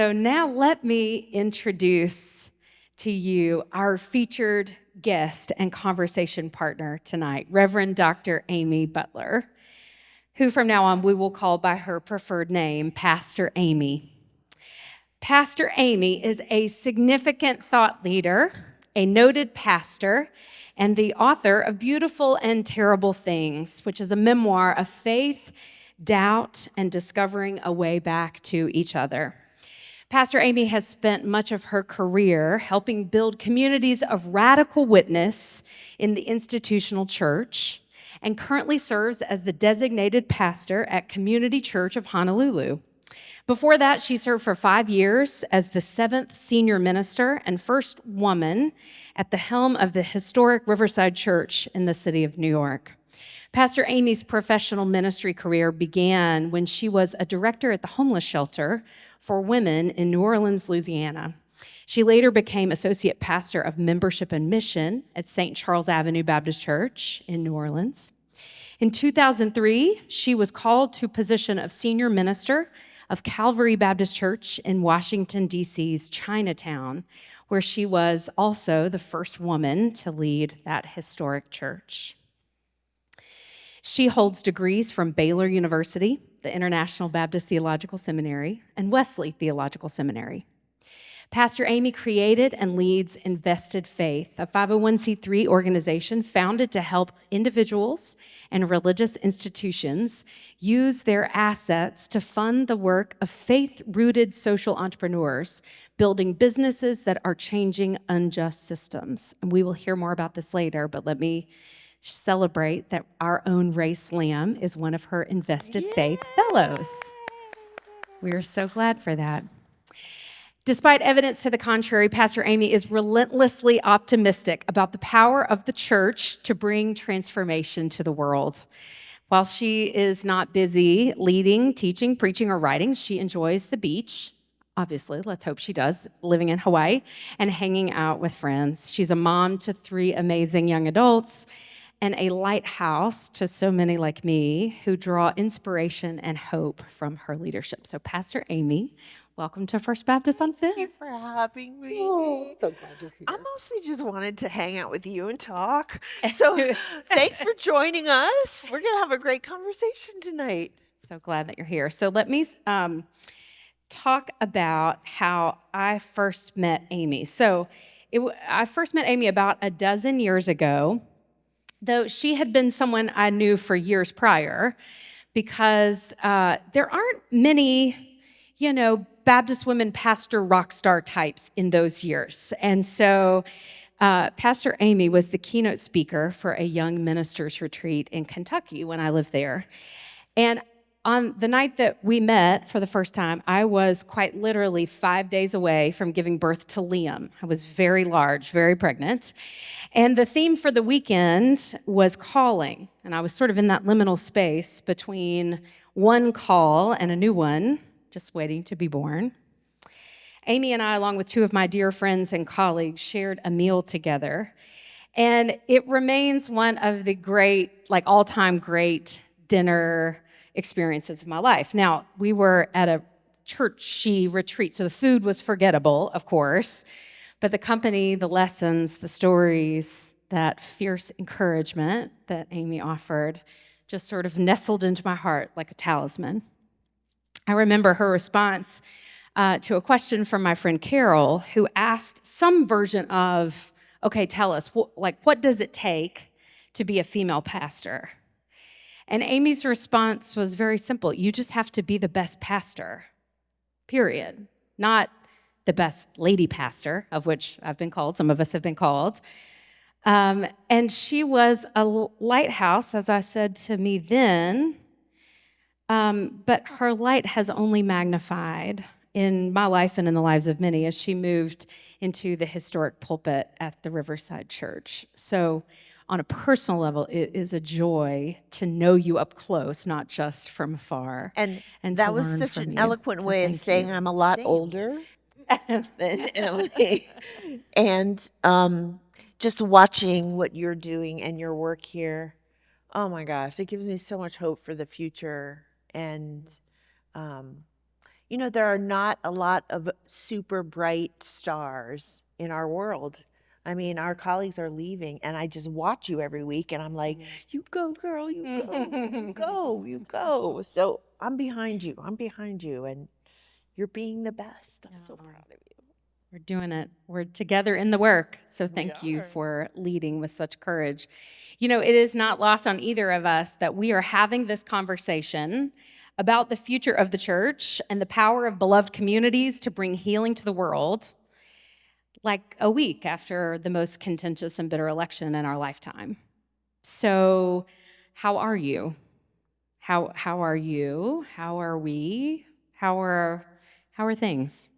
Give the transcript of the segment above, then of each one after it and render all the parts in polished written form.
So now let me introduce to you our featured guest and conversation partner tonight, Reverend Dr. Amy Butler, who from now on we will call by her preferred name, Pastor Amy. Pastor Amy is a significant thought leader, a noted pastor, and the author of Beautiful and Terrible Things, which is a memoir of faith, doubt, and discovering a way back to each other. Pastor Amy has spent much of her career helping build communities of radical witness in the institutional church and currently serves as the designated pastor at Community Church of Honolulu. Before that, she served for 5 years as the 7th senior minister and first woman at the helm of the historic Riverside Church in the city of New York. Pastor Amy's professional ministry career began when she was a director at the homeless shelter for women in New Orleans, Louisiana. She later became associate pastor of membership and mission at St. Charles Avenue Baptist Church in New Orleans. In 2003, she was called to position of senior minister of Calvary Baptist Church in Washington, D.C.'s Chinatown, where she was also the first woman to lead that historic church. She holds degrees from Baylor University, the International Baptist Theological Seminary, and Wesley Theological Seminary. Pastor Amy created and leads Invested Faith, a 501c3 organization founded to help individuals and religious institutions use their assets to fund the work of faith-rooted social entrepreneurs, building businesses that are changing unjust systems. And we will hear more about this later, but let me celebrate that our own Race Lamb is one of her Invested Faith fellows. We are so glad for that. Despite evidence to the contrary, Pastor Amy is relentlessly optimistic about the power of the church to bring transformation to the world. While she is not busy leading, teaching, preaching, or writing, she enjoys the beach. Obviously, let's hope she does, living in Hawaii and hanging out with friends. She's a mom to 3 amazing young adults and a lighthouse to so many like me who draw inspiration and hope from her leadership. So, Pastor Amy, welcome to First Baptist on Fifth. Thank you for having me. Oh, so glad you're here. I mostly just wanted to hang out with you and talk. So thanks for joining us. We're going to have a great conversation tonight. So glad that you're here. So let me talk about how I first met Amy. I first met Amy about a dozen years ago, though she had been someone I knew for years prior, because there aren't many, Baptist women pastor rock star types in those years. And so Pastor Amy was the keynote speaker for a young ministers retreat in Kentucky when I lived there. And on the night that we met for the first time, I was quite literally 5 days away from giving birth to Liam. I was very large, very pregnant. And the theme for the weekend was calling. And I was sort of in that liminal space between one call and a new one, just waiting to be born. Amy and I, along with 2 of my dear friends and colleagues, shared a meal together. And it remains one of the great, all-time great dinner experiences of my life. Now, we were at a churchy retreat, so the food was forgettable, of course, but the company, the lessons, the stories, that fierce encouragement that Amy offered just sort of nestled into my heart like a talisman. I remember her response to a question from my friend Carol, who asked some version of, okay, tell us, what does it take to be a female pastor? And Amy's response was very simple. You just have to be the best pastor, period. Not the best lady pastor, of which I've been called, some of us have been called. And she was a lighthouse, as I said to me then, but her light has only magnified in my life and in the lives of many as she moved into the historic pulpit at the Riverside Church. So on a personal level, it is a joy to know you up close, not just from afar. And to that was learn such from an you. eloquent So way of thank saying you. I'm a lot older than Emily. And just watching what you're doing and your work here, oh my gosh, it gives me so much hope for the future. And You know, there are not a lot of super bright stars in our world. I mean, our colleagues are leaving, and I just watch you every week, and I'm like, you go, girl, you go, you go, you go. So I'm behind you. I'm behind you, and you're being the best. I'm so proud of you. We're doing it. We're together in the work. So We thank you are. for leading with such courage. You know, it is not lost on either of us that we are having this conversation about the future of the church and the power of beloved communities to bring healing to the world, like a week after the most contentious and bitter election in our lifetime. So, how are you? How are you? How are we? How are things?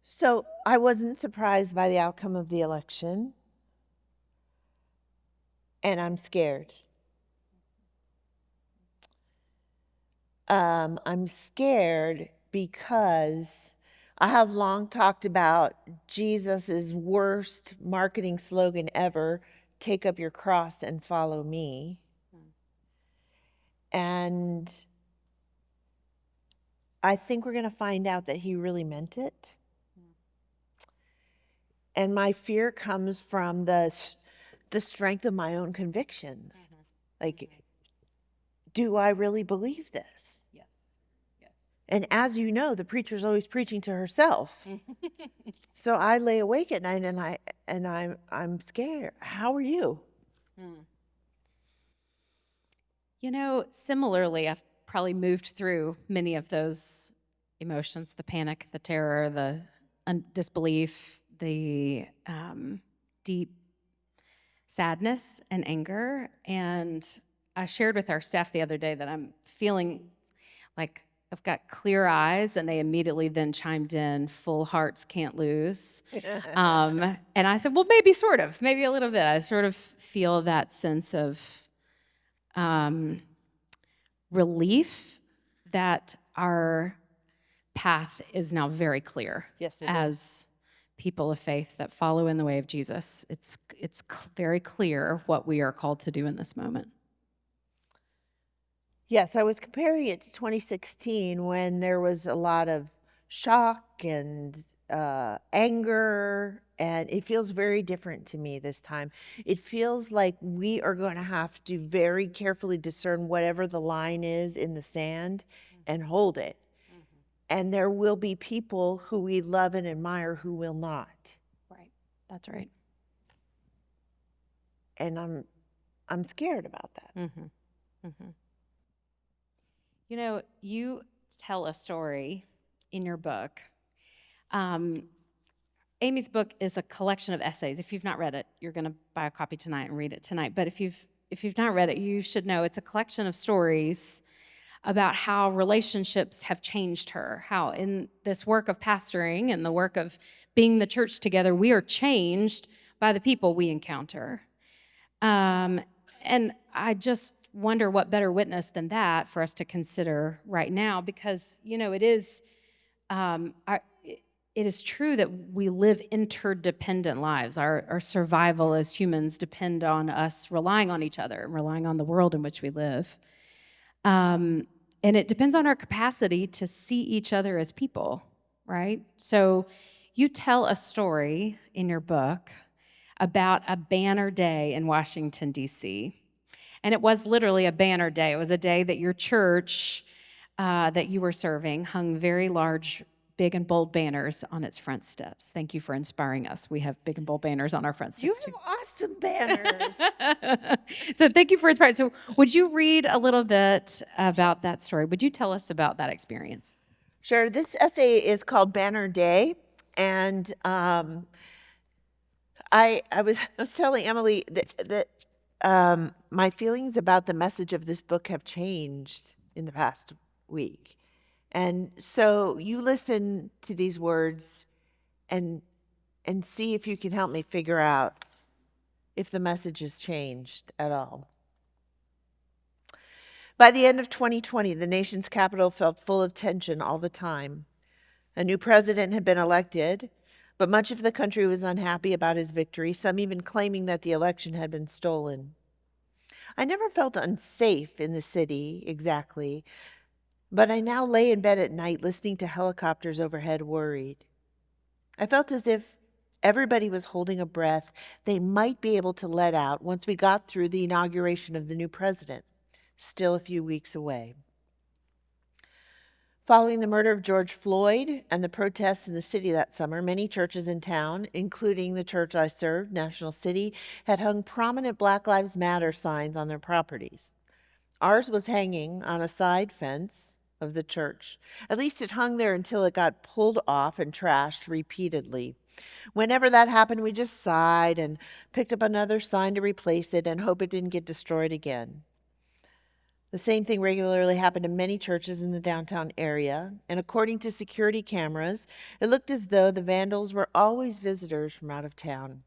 So I wasn't surprised by the outcome of the election, and I'm scared. I'm scared because I have long talked about Jesus's worst marketing slogan ever, take up your cross and follow me. And I think we're going to find out that he really meant it. And my fear comes from the strength of my own convictions. Like, do I really believe this? Yes. Yes. And as you know, the preacher's always preaching to herself. So I lay awake at night and I'm scared. How are you? You know, similarly, I've probably moved through many of those emotions, the panic, the terror, the disbelief, the deep sadness and anger. And I shared with our staff the other day that I'm feeling like I've got clear eyes, and they immediately then chimed in, full hearts can't lose. And I said, well, maybe sort of, maybe a little bit. I sort of feel that sense of relief that our path is now very clear. Yes, it as people of faith that follow in the way of Jesus. It's very clear what we are called to do in this moment. Yes, I was comparing it to 2016 when there was a lot of shock and anger, and it feels very different to me this time. It feels like we are going to have to very carefully discern whatever the line is in the sand and hold it. And there will be people who we love and admire who will not. Right. That's right. And I'm scared about that. You know, you tell a story in your book. Amy's book is a collection of essays. If you've not read it, you're going to buy a copy tonight and read it tonight. But if you've not read it, you should know it's a collection of stories about how relationships have changed her, how in this work of pastoring and the work of being the church together, we are changed by the people we encounter. And I just wonder what better witness than that for us to consider right now, because, you know, it is true that we live interdependent lives. Our survival as humans depend on us relying on each other and relying on the world in which we live. And it depends on our capacity to see each other as people, right? So you tell a story in your book about a banner day in Washington, D.C. And it was literally a banner day. It was a day that your church that you were serving hung very large, big and bold banners on its front steps. Thank you for inspiring us. We have big and bold banners on our front steps too. You have awesome banners. So thank you for inspiring. So would you read a little bit about that story? Would you tell us about that experience? Sure. This essay is called Banner Day. And I was telling Emily that my feelings about the message of this book have changed in the past week. And so you listen to these words and see if you can help me figure out if the message has changed at all. By the end of 2020, the nation's capital felt full of tension all the time. A new president had been elected, but much of the country was unhappy about his victory, some even claiming that the election had been stolen. I never felt unsafe in the city exactly, But I now lay in bed at night listening to helicopters overhead, worried. I felt as if everybody was holding a breath they might be able to let out once we got through the inauguration of the new president, still a few weeks away. Following the murder of George Floyd and the protests in the city that summer, many churches in town, including the church I served, National City, had hung prominent Black Lives Matter signs on their properties. Ours was hanging on a side fence of the church. At least it hung there until it got pulled off and trashed repeatedly. Whenever that happened, we just sighed and picked up another sign to replace it and hope it didn't get destroyed again. The same thing regularly happened in many churches in the downtown area, and according to security cameras, it looked as though the vandals were always visitors from out of town.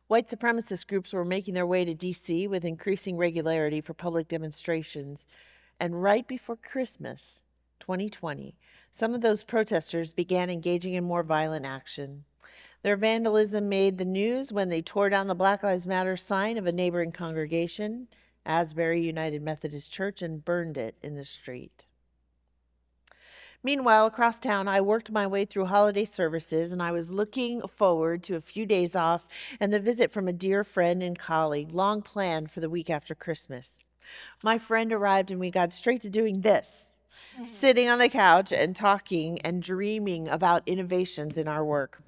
White supremacist groups were making their way to D.C. with increasing regularity for public demonstrations, and right before Christmas, 2020, some of those protesters began engaging in more violent action. Their vandalism made the news when they tore down the Black Lives Matter sign of a neighboring congregation, Asbury United Methodist Church, and burned it in the street. Meanwhile, across town, I worked my way through holiday services, and I was looking forward to a few days off and the visit from a dear friend and colleague, long planned for the week after Christmas. My friend arrived, and we got straight to doing this, sitting on the couch and talking and dreaming about innovations in our work.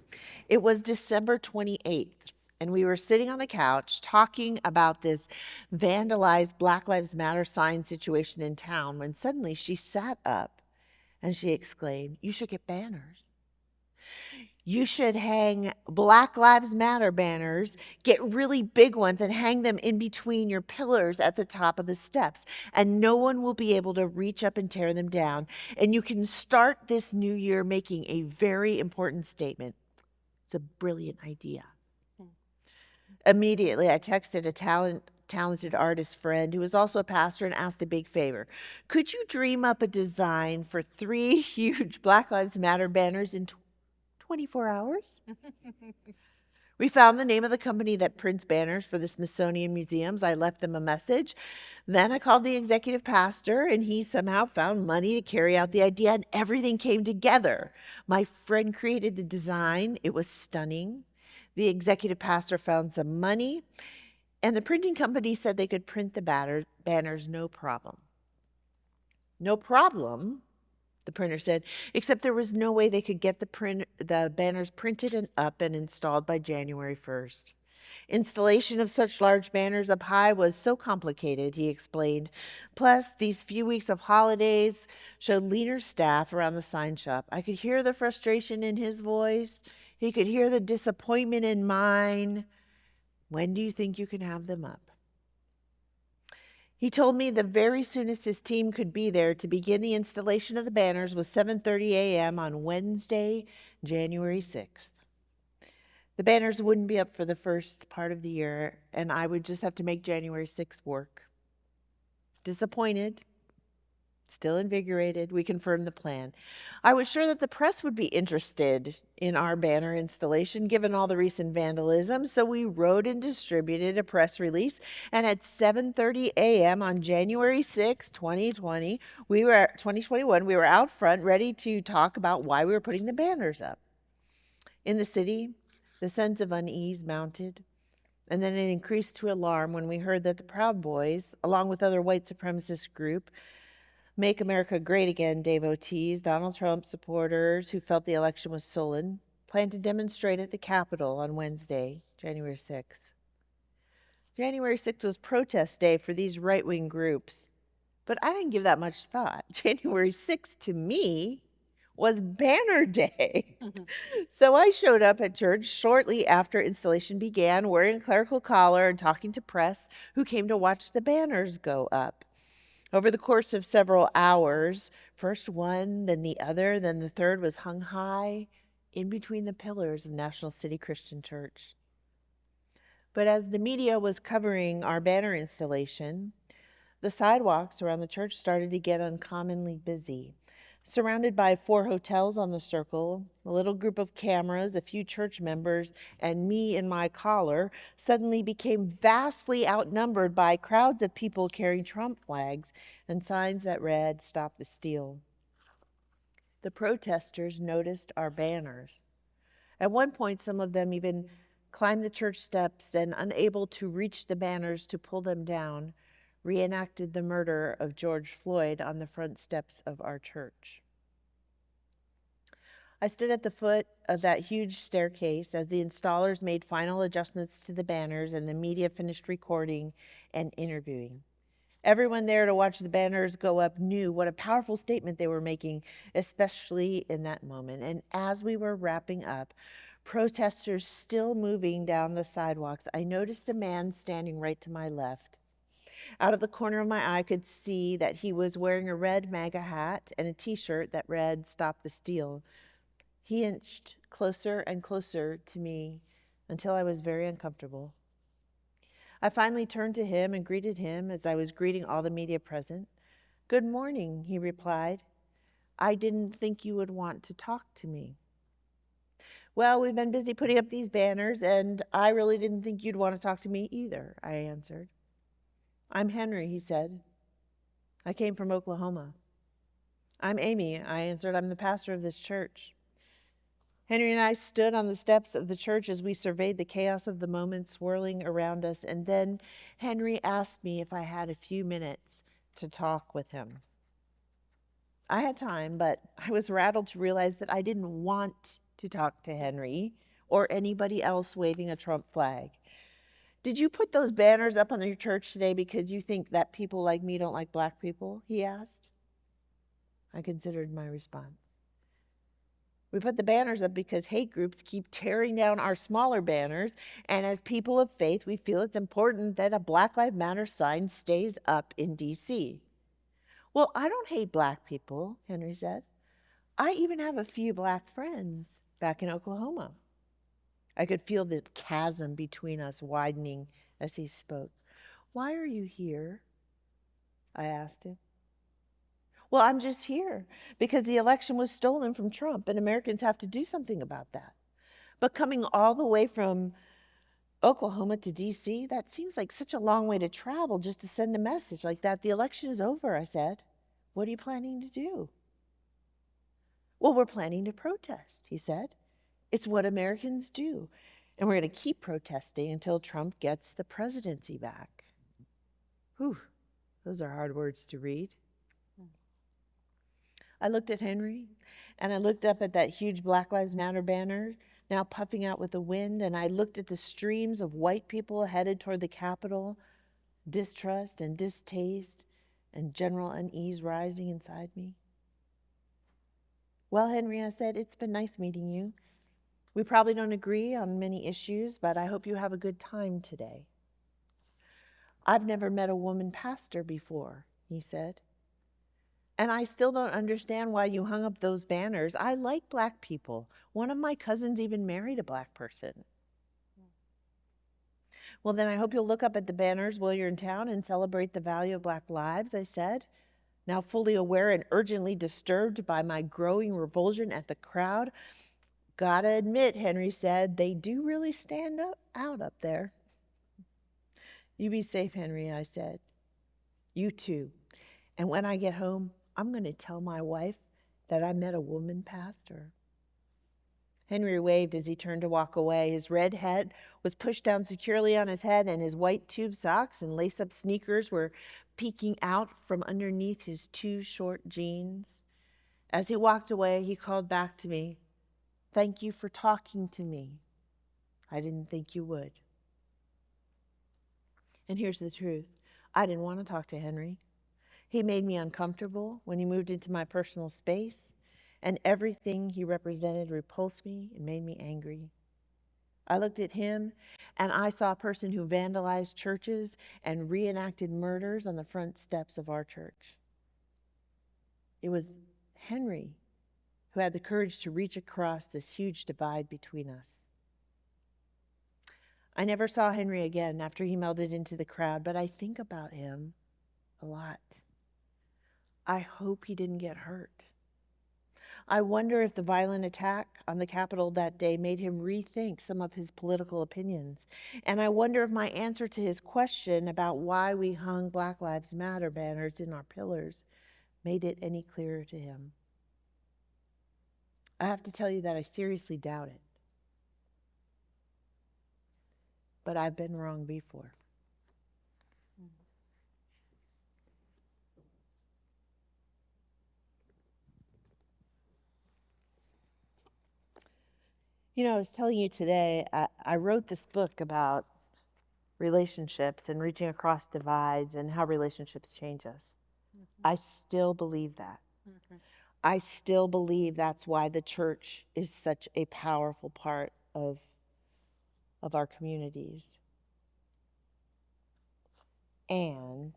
It was December 28th, and we were sitting on the couch talking about this vandalized Black Lives Matter sign situation in town when suddenly she sat up and she exclaimed, "You should get banners. You should hang Black Lives Matter banners, get really big ones, and hang them in between your pillars at the top of the steps. And no one will be able to reach up and tear them down. And you can start this new year making a very important statement." It's a brilliant idea. Immediately, I texted a talented artist friend who was also a pastor and asked a big favor. Could you dream up a design for 3 huge Black Lives Matter banners in 24 hours? We found the name of the company that prints banners for the Smithsonian museums. I left them a message. Then I called the executive pastor, and he somehow found money to carry out the idea, and everything came together. My friend created the design. It was stunning. The executive pastor found some money, and the printing company said they could print the banners no problem. No problem, the printer said, except there was no way they could get the banners printed and up and installed by January 1st. Installation of such large banners up high was so complicated, he explained. Plus, these few weeks of holidays showed leaner staff around the sign shop. I could hear the frustration in his voice. He could hear the disappointment in mine. When do you think you can have them up? He told me the very soonest his team could be there to begin the installation of the banners was 7:30 a.m. on Wednesday, January 6th. The banners wouldn't be up for the first part of the year, and I would just have to make January 6th work. Disappointed, still invigorated, we confirmed the plan. I was sure that the press would be interested in our banner installation given all the recent vandalism, so we wrote and distributed a press release, and at 7:30 a.m. on January 6, 2021, we were out front ready to talk about why we were putting the banners up. In the city, the sense of unease mounted, and then it increased to alarm when we heard that the Proud Boys, along with other white supremacist group, Make America Great Again devotees, Donald Trump supporters who felt the election was stolen, planned to demonstrate at the Capitol on Wednesday, January 6th. January 6th was protest day for these right-wing groups, but I didn't give that much thought. January 6th, to me, was banner day. So I showed up at church shortly after installation began, wearing a clerical collar and talking to press who came to watch the banners go up. Over the course of several hours, first one, then the other, then the third was hung high in between the pillars of National City Christian Church. But as the media was covering our banner installation, the sidewalks around the church started to get uncommonly busy. Surrounded by 4 hotels on the circle, a little group of cameras, a few church members, and me in my collar, suddenly became vastly outnumbered by crowds of people carrying Trump flags and signs that read, "Stop the Steal." The protesters noticed our banners. At one point, some of them even climbed the church steps and, unable to reach the banners to pull them down, reenacted the murder of George Floyd on the front steps of our church. I stood at the foot of that huge staircase as the installers made final adjustments to the banners and the media finished recording and interviewing. Everyone there to watch the banners go up knew what a powerful statement they were making, especially in that moment. And as we were wrapping up, protesters still moving down the sidewalks, I noticed a man standing right to my left. Out of the corner of my eye, I could see that he was wearing a red MAGA hat and a t-shirt that read, "Stop the Steal." He inched closer and closer to me until I was very uncomfortable. I finally turned to him and greeted him as I was greeting all the media present. "Good morning," he replied. "I didn't think you would want to talk to me." "Well, we've been busy putting up these banners, and I really didn't think you'd want to talk to me either," I answered. "I'm Henry," he said. "I came from Oklahoma." "I'm Amy," I answered. "I'm the pastor of this church." Henry and I stood on the steps of the church as we surveyed the chaos of the moment swirling around us, and then Henry asked me if I had a few minutes to talk with him. I had time, but I was rattled to realize that I didn't want to talk to Henry or anybody else waving a Trump flag. "Did you put those banners up on your church today because you think that people like me don't like black people?" he asked. I considered my response. "We put the banners up because hate groups keep tearing down our smaller banners, and as people of faith, we feel it's important that a Black Lives Matter sign stays up in D.C. "Well, I don't hate black people," Henry said. "I even have a few black friends back in Oklahoma." I could feel the chasm between us widening as he spoke. "Why are you here?" I asked him. "Well, I'm just here because the election was stolen from Trump and Americans have to do something about that. But coming all the way from Oklahoma to D.C., that seems like such a long way to travel just to send a message like that. The election is over," I said. "What are you planning to do?" "Well, we're planning to protest," he said. "It's what Americans do. And we're going to keep protesting until Trump gets the presidency back." Whew, those are hard words to read. I looked at Henry, and I looked up at that huge Black Lives Matter banner, now puffing out with the wind, and I looked at the streams of white people headed toward the Capitol, distrust and distaste and general unease rising inside me. "Well, Henry," I said, "it's been nice meeting you. We probably don't agree on many issues, but I hope you have a good time today." "I've never met a woman pastor before," he said. "And I still don't understand why you hung up those banners. I like black people. One of my cousins even married a black person." "Well, then I hope you'll look up at the banners while you're in town and celebrate the value of black lives," I said, now fully aware and urgently disturbed by my growing revulsion at the crowd. "Gotta admit," Henry said, "they do really stand out up there." "You be safe, Henry," I said. "You too. And when I get home, I'm going to tell my wife that I met a woman pastor." Henry waved as he turned to walk away. His red hat was pushed down securely on his head, and his white tube socks and lace-up sneakers were peeking out from underneath his 2 short jeans. As he walked away, he called back to me, "Thank you for talking to me. I didn't think you would." And here's the truth. I didn't want to talk to Henry. He made me uncomfortable when he moved into my personal space, and everything he represented repulsed me and made me angry. I looked at him, and I saw a person who vandalized churches and reenacted murders on the front steps of our church. It was Henry who had the courage to reach across this huge divide between us. I never saw Henry again after he melded into the crowd, but I think about him a lot. I hope he didn't get hurt. I wonder if the violent attack on the Capitol that day made him rethink some of his political opinions. And I wonder if my answer to his question about why we hung Black Lives Matter banners in our pillars made it any clearer to him. I have to tell you that I seriously doubt it. But I've been wrong before. You know, I was telling you today, I wrote this book about relationships and reaching across divides and how relationships change us. I still believe that. I still believe that's why the church is such a powerful part of our communities. And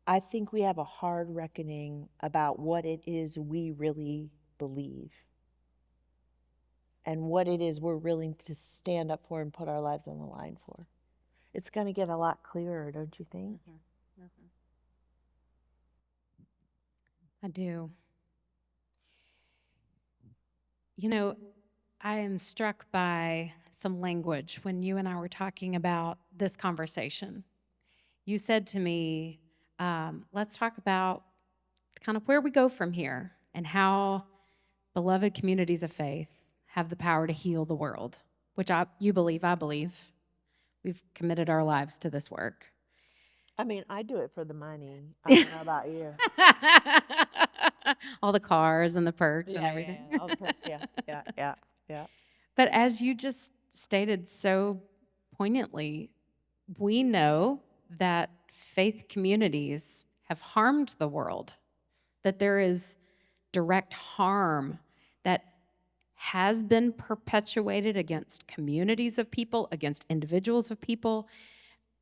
I think we have a hard reckoning about what it is we really believe and what it is we're willing to stand up for and put our lives on the line for. It's going to get a lot clearer, don't you think? I do. You know, I am struck by some language when you and I were talking about this conversation. You said to me, let's talk about kind of where we go from here and how beloved communities of faith have the power to heal the world, which you believe, I believe. We've committed our lives to this work. I mean, I do it for the money. I don't know about you. All the cars and the perks and everything. Yeah, all the perks, yeah. But as you just stated so poignantly, we know that faith communities have harmed the world, that there is direct harm that has been perpetuated against communities of people, against individuals of people,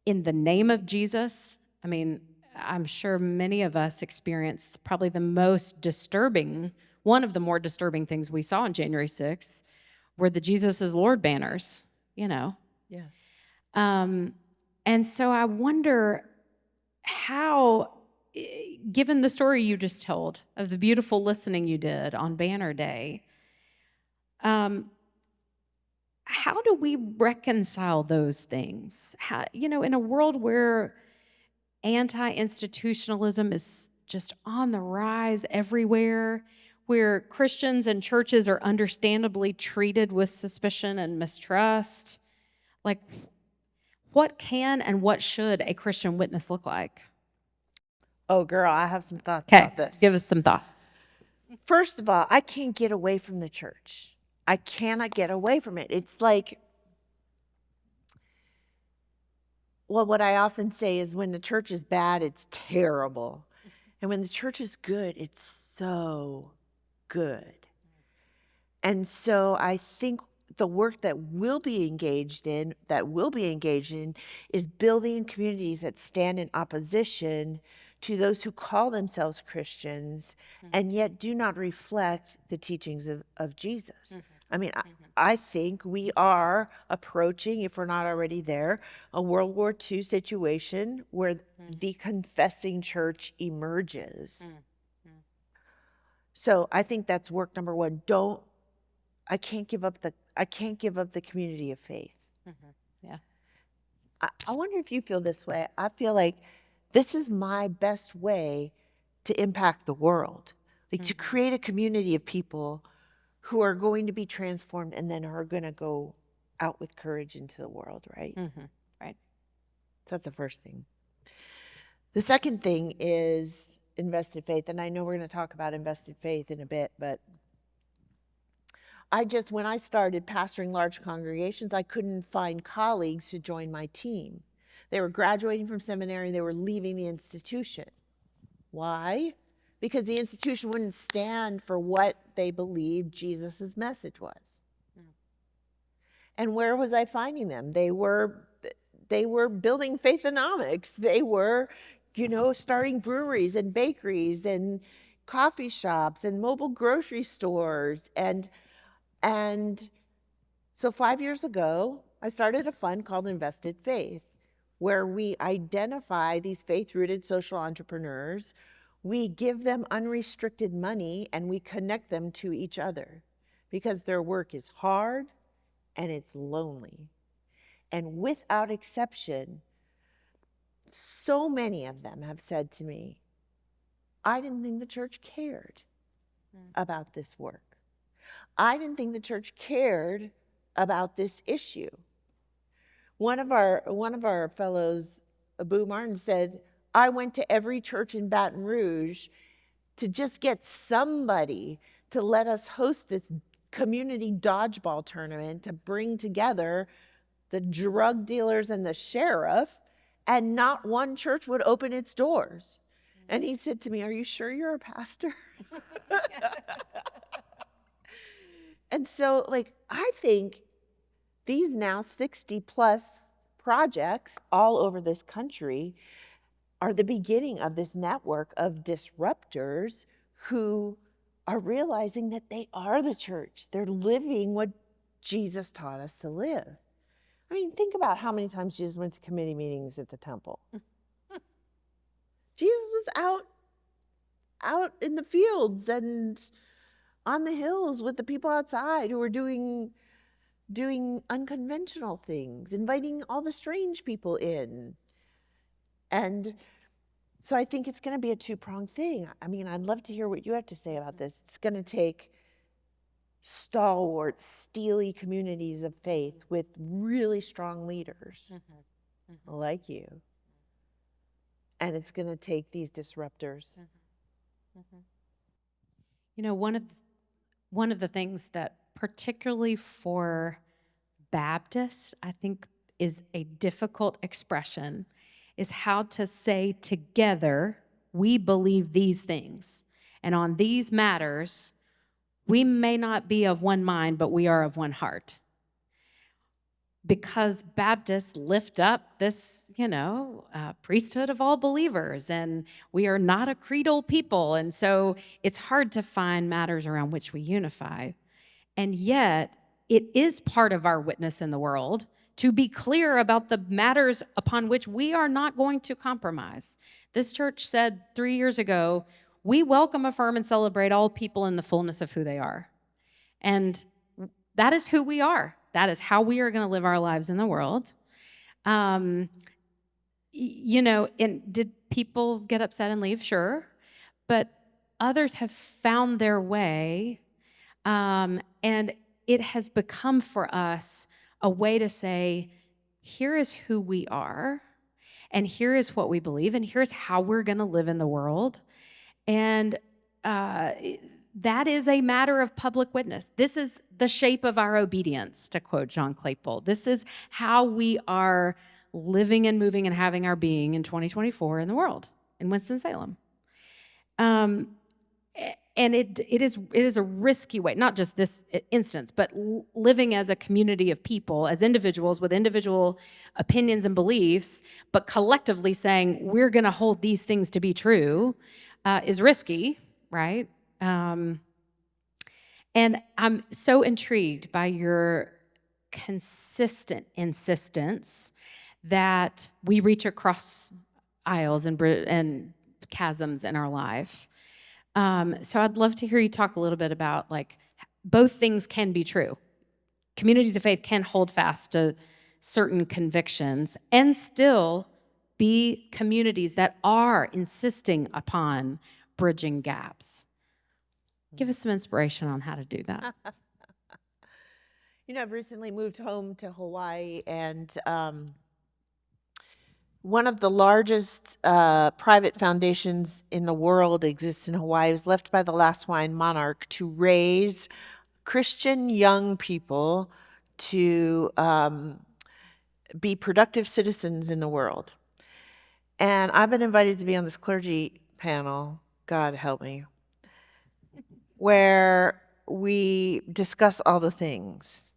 in the name of Jesus. I mean, I'm sure many of us experienced probably the most disturbing, one of the more disturbing things we saw on January 6th were the Jesus is Lord banners, you know. Yes. And so I wonder how, given the story you just told of the beautiful listening you did on Banner Day, how do we reconcile those things? How, you know, in a world where anti-institutionalism is just on the rise everywhere, where Christians and churches are understandably treated with suspicion and mistrust, like, what can and what should a Christian witness look like? Oh, girl, I have some thoughts Okay, about this. give us some thought. First of all, I can't get away from the church. I cannot get away from it. It's like, well, what I often say is when the church is bad, it's terrible. And when the church is good, it's so good. And so I think the work that we'll be engaged in, is building communities that stand in opposition to those who call themselves Christians and yet do not reflect the teachings of Jesus. I mean, I think we are approaching, if we're not already there, a World War II situation where the confessing church emerges. So I think that's work number one. I can't give up the community of faith. Yeah. I wonder if you feel this way. I feel like this is my best way to impact the world, like to create a community of people who are going to be transformed and then are going to go out with courage into the world, right? Right. That's the first thing. The second thing is invested faith, and I know we're going to talk about invested faith in a bit, but when I started pastoring large congregations, I couldn't find colleagues to join my team. They were graduating from seminary, they were leaving the institution. Why? Because the institution wouldn't stand for what they believed Jesus' message was. And where was I finding them? They were building faithonomics. They were, starting breweries and bakeries and coffee shops and mobile grocery stores. And so 5 years ago, I started a fund called Invested Faith, where we identify these faith-rooted social entrepreneurs. We give them unrestricted money and we connect them to each other because their work is hard and it's lonely. And without exception, so many of them have said to me, I didn't think the church cared about this work. I didn't think the church cared about this issue. One of our fellows, Abu Martin, said, I went to every church in Baton Rouge to just get somebody to let us host this community dodgeball tournament to bring together the drug dealers and the sheriff, and not one church would open its doors. And he said to me, are you sure you're a pastor? And so, I think these now 60 plus projects all over this country are the beginning of this network of disruptors who are realizing that they are the church. They're living what Jesus taught us to live. I mean, think about how many times Jesus went to committee meetings at the temple. Jesus was out in the fields and on the hills with the people outside who were doing unconventional things, inviting all the strange people in. And so I think it's going to be a two-pronged thing. I mean, I'd love to hear what you have to say about this. It's going to take stalwart, steely communities of faith with really strong leaders like you. And it's going to take these disruptors. You know, one of the things that particularly for Baptists, I think is a difficult expression, is how to say together, we believe these things. And on these matters, we may not be of one mind, but we are of one heart. Because Baptists lift up this, priesthood of all believers, and we are not a creedal people. And so it's hard to find matters around which we unify. And yet, it is part of our witness in the world to be clear about the matters upon which we are not going to compromise. This church said 3 years ago, we welcome, affirm, and celebrate all people in the fullness of who they are. And that is who we are. That is how we are going to live our lives in the world. And did people get upset and leave? Sure. But others have found their way. And it has become for us a way to say, here is who we are, and here is what we believe, and here's how we're going to live in the world. And that is a matter of public witness. This is the shape of our obedience, to quote John Claypool. This is how we are living and moving and having our being in 2024 in the world, in Winston-Salem. And it is a risky way, not just this instance, but living as a community of people, as individuals with individual opinions and beliefs, but collectively saying we're going to hold these things to be true is risky, right? And I'm so intrigued by your consistent insistence that we reach across aisles and chasms in our life. So I'd love to hear you talk a little bit about, both things can be true. Communities of faith can hold fast to certain convictions and still be communities that are insisting upon bridging gaps. Give us some inspiration on how to do that. I've recently moved home to Hawaii, and one of the largest private foundations in the world exists in Hawaii. It was left by the last Hawaiian monarch to raise Christian young people to be productive citizens in the world. And I've been invited to be on this clergy panel, God help me, where we discuss all the things.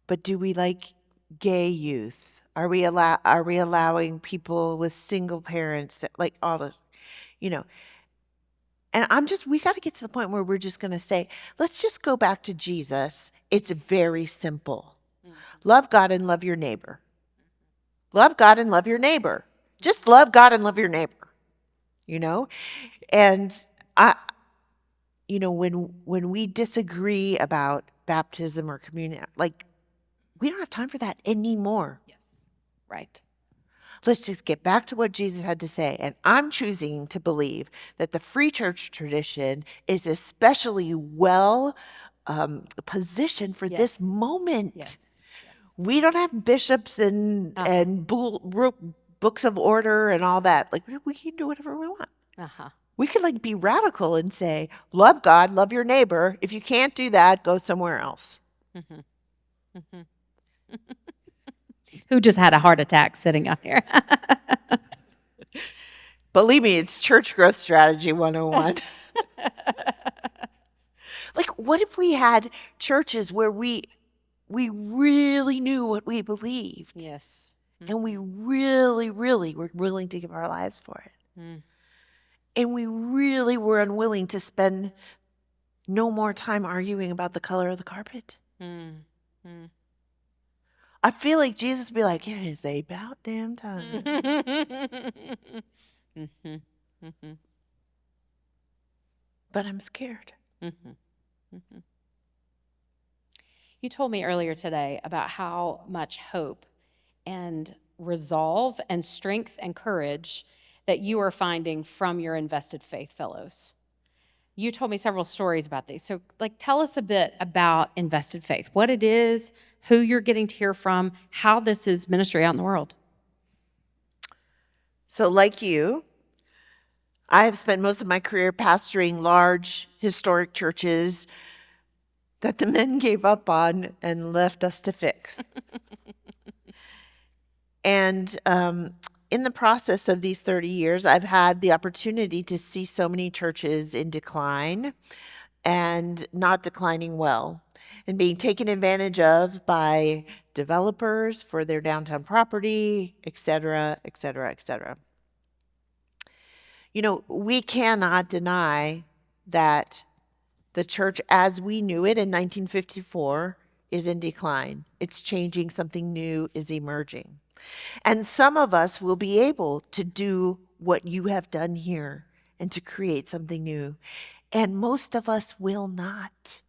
But do we like gay youth? Are we allowing people with single parents that, all this, And we got to get to the point where we're just going to say, let's just go back to Jesus. It's very simple. Love God and love your neighbor. Love God and love your neighbor. Just love God and love your neighbor. And I, when we disagree about baptism or communion, like, we don't have time for that anymore. Yes. Right. Let's just get back to what Jesus had to say. And I'm choosing to believe that the free church tradition is especially well positioned for this moment. Yes. We don't have bishops and books of order and all that. Like, we can do whatever we want. We could like be radical and say, love God, love your neighbor. If you can't do that, go somewhere else. Who just had a heart attack sitting out here? Believe me, it's church growth strategy 101. Like, what if we had churches where we really knew what we believed? Yes. And we really, really were willing to give our lives for it. And we really were unwilling to spend no more time arguing about the color of the carpet. I feel like Jesus would be like, it is about damn time. But I'm scared. You told me earlier today about how much hope and resolve and strength and courage that you are finding from your Invested Faith Fellows. You told me several stories about these. So, tell us a bit about Invested Faith, what it is, who you're getting to hear from, how this is ministry out in the world. So, like you, I have spent most of my career pastoring large historic churches that the men gave up on and left us to fix. And in the process of these 30 years, I've had the opportunity to see so many churches in decline and not declining well, and being taken advantage of by developers for their downtown property, et cetera, et cetera, et cetera. We cannot deny that the church as we knew it in 1954 is in decline. It's changing. Something new is emerging. And some of us will be able to do what you have done here and to create something new. And most of us will not.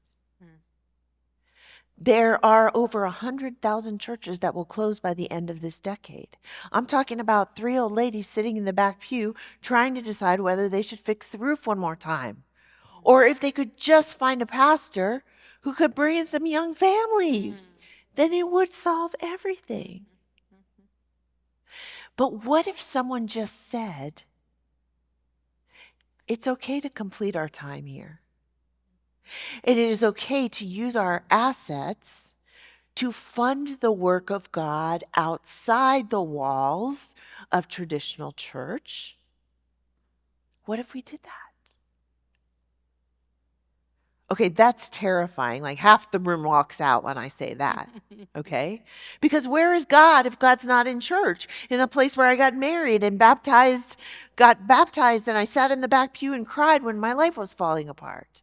There are over 100,000 churches that will close by the end of this decade. I'm talking about 3 old ladies sitting in the back pew trying to decide whether they should fix the roof one more time, or if they could just find a pastor who could bring in some young families. Then it would solve everything. But what if someone just said, it's okay to complete our time here? And it is okay to use our assets to fund the work of God outside the walls of traditional church. What if we did that? Okay, that's terrifying. Like half the room walks out when I say that, okay? Because where is God if God's not in church? In the place where I got married and got baptized, and I sat in the back pew and cried when my life was falling apart.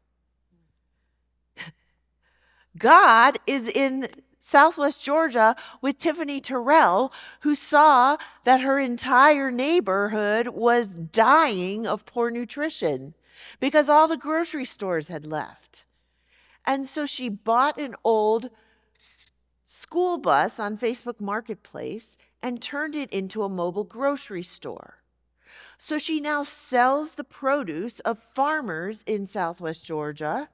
God is in Southwest Georgia with Tiffany Terrell, who saw that her entire neighborhood was dying of poor nutrition because all the grocery stores had left. And so she bought an old school bus on Facebook Marketplace and turned it into a mobile grocery store. So she now sells the produce of farmers in Southwest Georgia.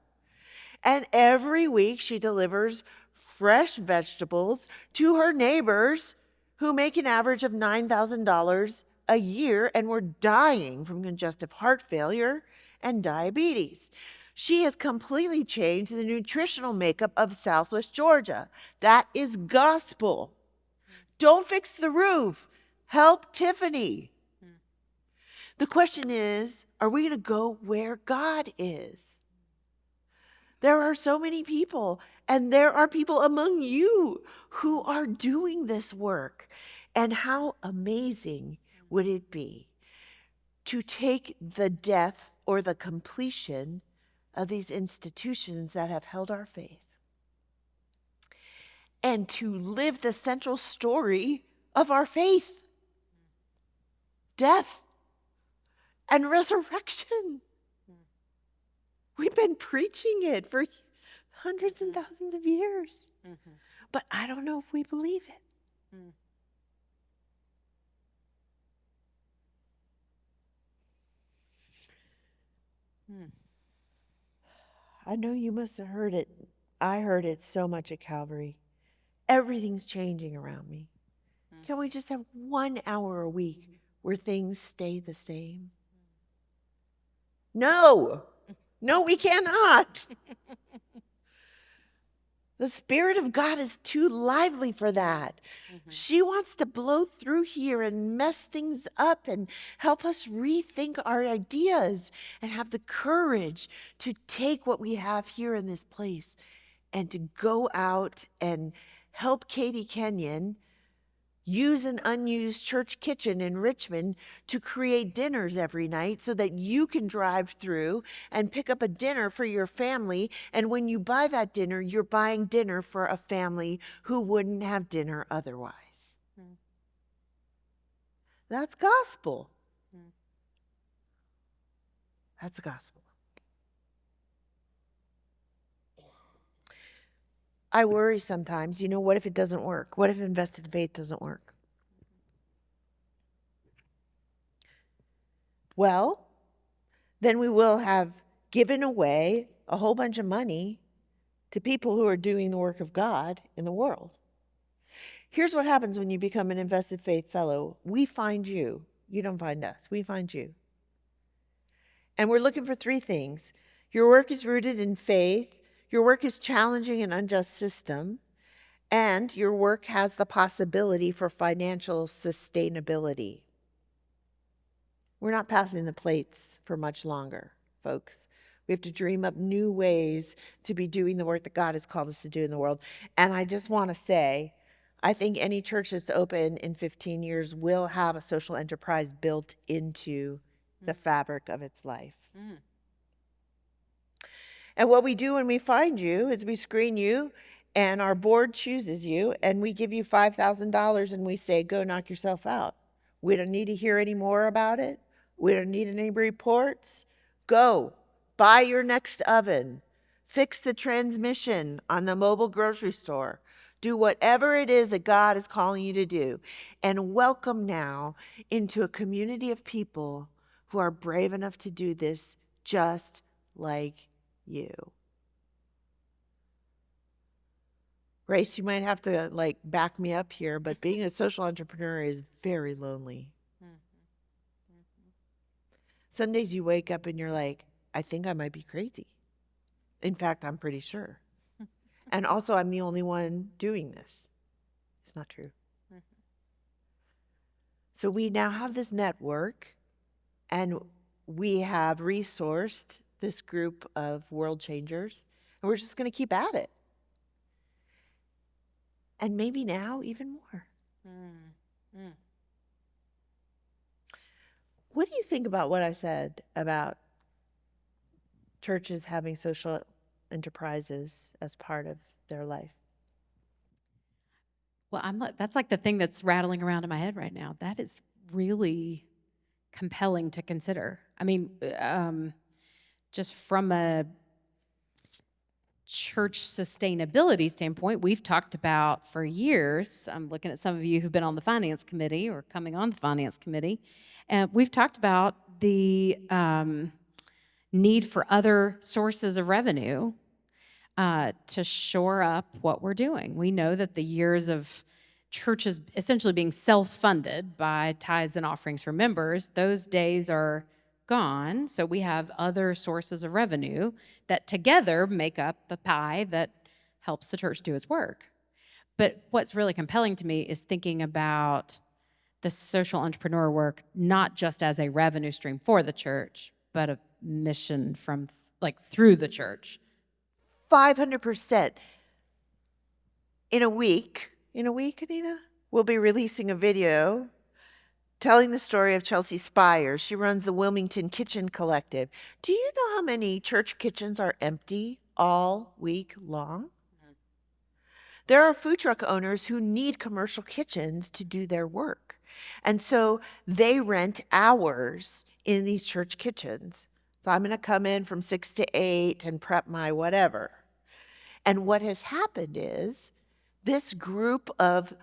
And every week she delivers fresh vegetables to her neighbors who make an average of $9,000 a year and were dying from congestive heart failure and diabetes. She has completely changed the nutritional makeup of Southwest Georgia. That is gospel. Don't fix the roof. Help Tiffany. The question is, are we going to go where God is? There are so many people, and there are people among you who are doing this work. And how amazing would it be to take the death or the completion of these institutions that have held our faith and to live the central story of our faith, death, and resurrection. We've been preaching it for hundreds and thousands of years. But I don't know if we believe it. I know you must have heard it. I heard it so much at Calvary. Everything's changing around me. Can we just have 1 hour a week where things stay the same? No, we cannot. The Spirit of God is too lively for that. She wants to blow through here and mess things up and help us rethink our ideas and have the courage to take what we have here in this place and to go out and help Katie Kenyon use an unused church kitchen in Richmond to create dinners every night so that you can drive through and pick up a dinner for your family. And when you buy that dinner, you're buying dinner for a family who wouldn't have dinner otherwise. That's gospel. That's the gospel. I worry sometimes, what if it doesn't work? What if invested faith doesn't work? Well, then we will have given away a whole bunch of money to people who are doing the work of God in the world. Here's what happens when you become an invested faith fellow. We find you. You don't find us. We find you. And we're looking for 3 things. Your work is rooted in faith. Your work is challenging an unjust system, and your work has the possibility for financial sustainability. We're not passing the plates for much longer, folks. We have to dream up new ways to be doing the work that God has called us to do in the world. And I just want to say, I think any church that's open in 15 years will have a social enterprise built into the fabric of its life. And what we do when we find you is we screen you, and our board chooses you, and we give you $5,000, and we say, go knock yourself out. We don't need to hear any more about it. We don't need any reports. Go, buy your next oven. Fix the transmission on the mobile grocery store. Do whatever it is that God is calling you to do. And welcome now into a community of people who are brave enough to do this just like you. Grace, you might have to back me up here, but being a social entrepreneur is very lonely. Some days you wake up and you're like, I think I might be crazy. In fact, I'm pretty sure. And also, I'm the only one doing this. It's not true. So we now have this network, and we have resourced this group of world changers, and we're just going to keep at it. And maybe now even more. What do you think about what I said about churches having social enterprises as part of their life? Well, that's like the thing that's rattling around in my head right now. That is really compelling to consider. I mean, just from a church sustainability standpoint, we've talked about for years, I'm looking at some of you who've been on the finance committee or coming on the finance committee, and we've talked about the need for other sources of revenue to shore up what we're doing. We know that the years of churches essentially being self-funded by tithes and offerings from members, those days are gone. So we have other sources of revenue that together make up the pie that helps the church do its work. But what's really compelling to me is thinking about the social entrepreneur work, not just as a revenue stream for the church, but a mission from through the church. 500%. In a week, Anita, we'll be releasing a video telling the story of Chelsea Spires. She runs the Wilmington Kitchen Collective. Do you know how many church kitchens are empty all week long? There are food truck owners who need commercial kitchens to do their work. And so they rent hours in these church kitchens. So I'm going to come in from 6 to 8 and prep my whatever. And what has happened is this group of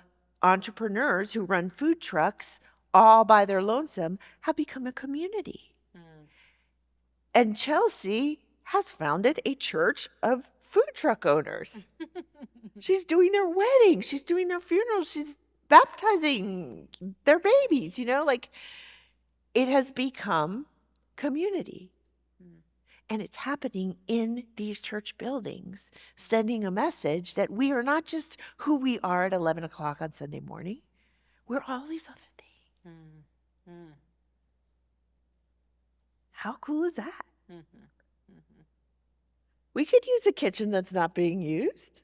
entrepreneurs who run food trucks all by their lonesome have become a community. And Chelsea has founded a church of food truck owners. She's doing their weddings, she's doing their funerals, she's baptizing their babies, like it has become community. And it's happening in these church buildings, sending a message that we are not just who we are at 11 o'clock on Sunday morning. We're all these other things. How cool is that? We could use a kitchen that's not being used.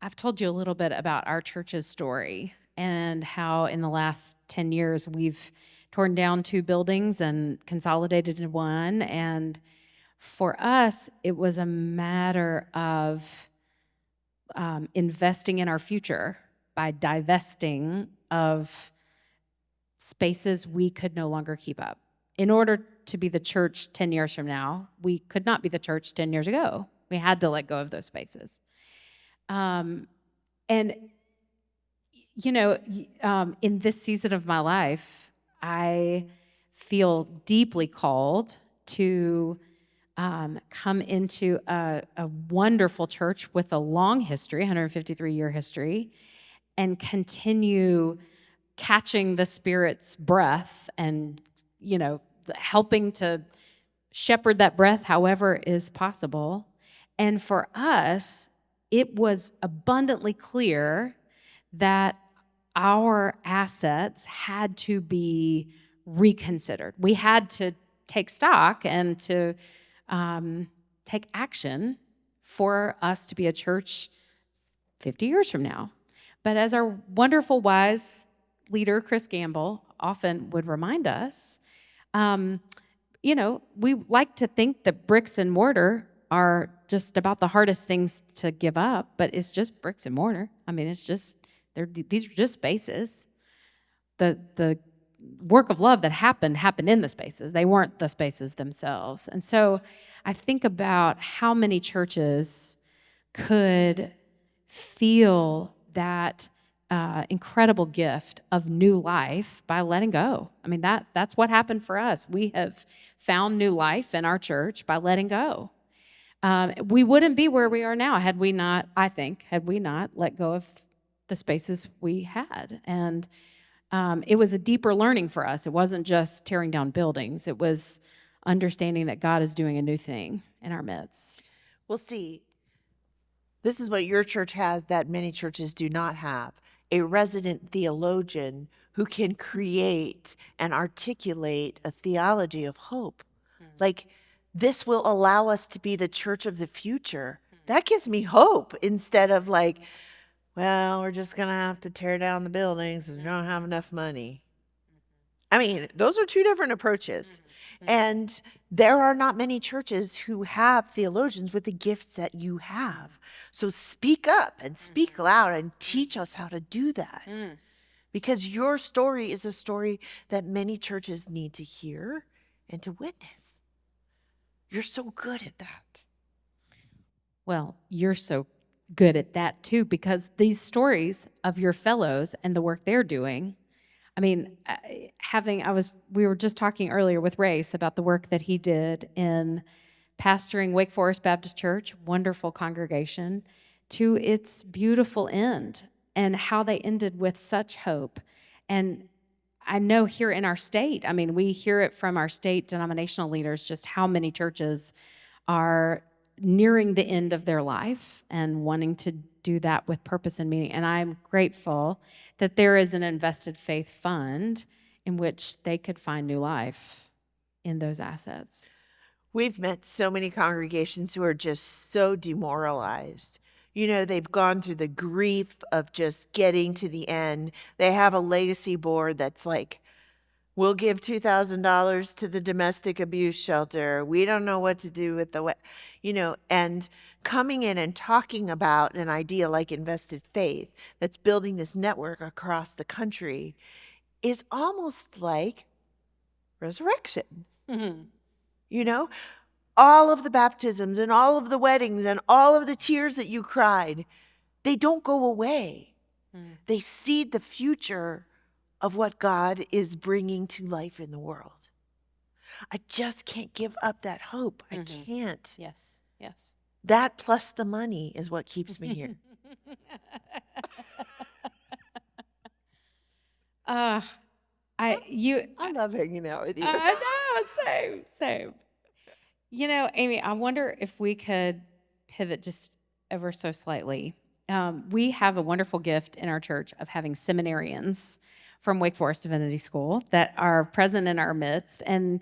I've told you a little bit about our church's story and how in the last 10 years we've torn down 2 buildings and consolidated into one. And for us, it was a matter of investing in our future by divesting of spaces we could no longer keep up. In order to be the church 10 years from now, we could not be the church 10 years ago. We had to let go of those spaces. And, in this season of my life, I feel deeply called to come into a wonderful church with a long history, 153-year history, and continue catching the Spirit's breath and, helping to shepherd that breath however is possible. And for us, it was abundantly clear that our assets had to be reconsidered. We had to take stock and to take action for us to be a church 50 years from now. But as our wonderful, wise leader, Chris Gamble, often would remind us, we like to think that bricks and mortar are just about the hardest things to give up, but it's just bricks and mortar. I mean, these are just spaces. The work of love that happened in the spaces. They weren't the spaces themselves. And so I think about how many churches could feel that incredible gift of new life by letting go. I mean, that's what happened for us. We have found new life in our church by letting go. We wouldn't be where we are now had we not let go of the spaces we had. And it was a deeper learning for us. It wasn't just tearing down buildings. It was understanding that God is doing a new thing in our midst. Well, see, this is what your church has that many churches do not have: a resident theologian who can create and articulate a theology of hope. Like, this will allow us to be the church of the future. That gives me hope instead of like, well, we're just going to have to tear down the buildings and we don't have enough money. I mean, those are 2 different approaches. And there are not many churches who have theologians with the gifts that you have. So speak up and speak loud and teach us how to do that. Because your story is a story that many churches need to hear and to witness. You're so good at that. Well, you're so good at that too, because these stories of your fellows and the work they're doing, I mean, we were just talking earlier with Race about the work that he did in pastoring Wake Forest Baptist Church, wonderful congregation, to its beautiful end, and how they ended with such hope. And I know here in our state, I mean, we hear it from our state denominational leaders, just how many churches are nearing the end of their life and wanting to do that with purpose and meaning. And I'm grateful that there is an invested faith fund in which they could find new life in those assets. We've met so many congregations who are just so demoralized. They've gone through the grief of just getting to the end. They have a legacy board that's like, We'll give $2,000 to the domestic abuse shelter. We don't know what to do with and coming in and talking about an idea like invested faith that's building this network across the country is almost like resurrection. Mhm. You know, all of the baptisms and all of the weddings and all of the tears that you cried, they don't go away. They seed the future of what God is bringing to life in the world. I just can't give up that hope. I can't. Yes, yes. That plus the money is what keeps me here. uh, I love hanging out with you. I know, same. Amy, I wonder if we could pivot just ever so slightly. We have a wonderful gift in our church of having seminarians from Wake Forest Divinity School that are present in our midst and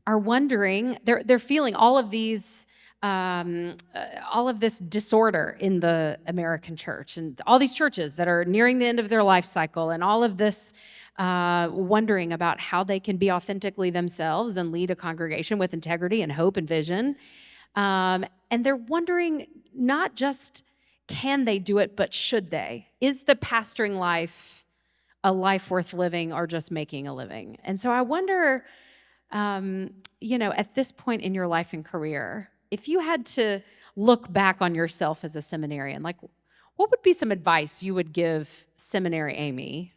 are wondering, they're feeling all of these, all of this disorder in the American church and all these churches that are nearing the end of their life cycle and all of this wondering about how they can be authentically themselves and lead a congregation with integrity and hope and vision. And they're wondering not just can they do it, but should they? Is the pastoring life a life worth living or just making a living? And so I wonder, at this point in your life and career, if you had to look back on yourself as a seminarian, like what would be some advice you would give seminary Amy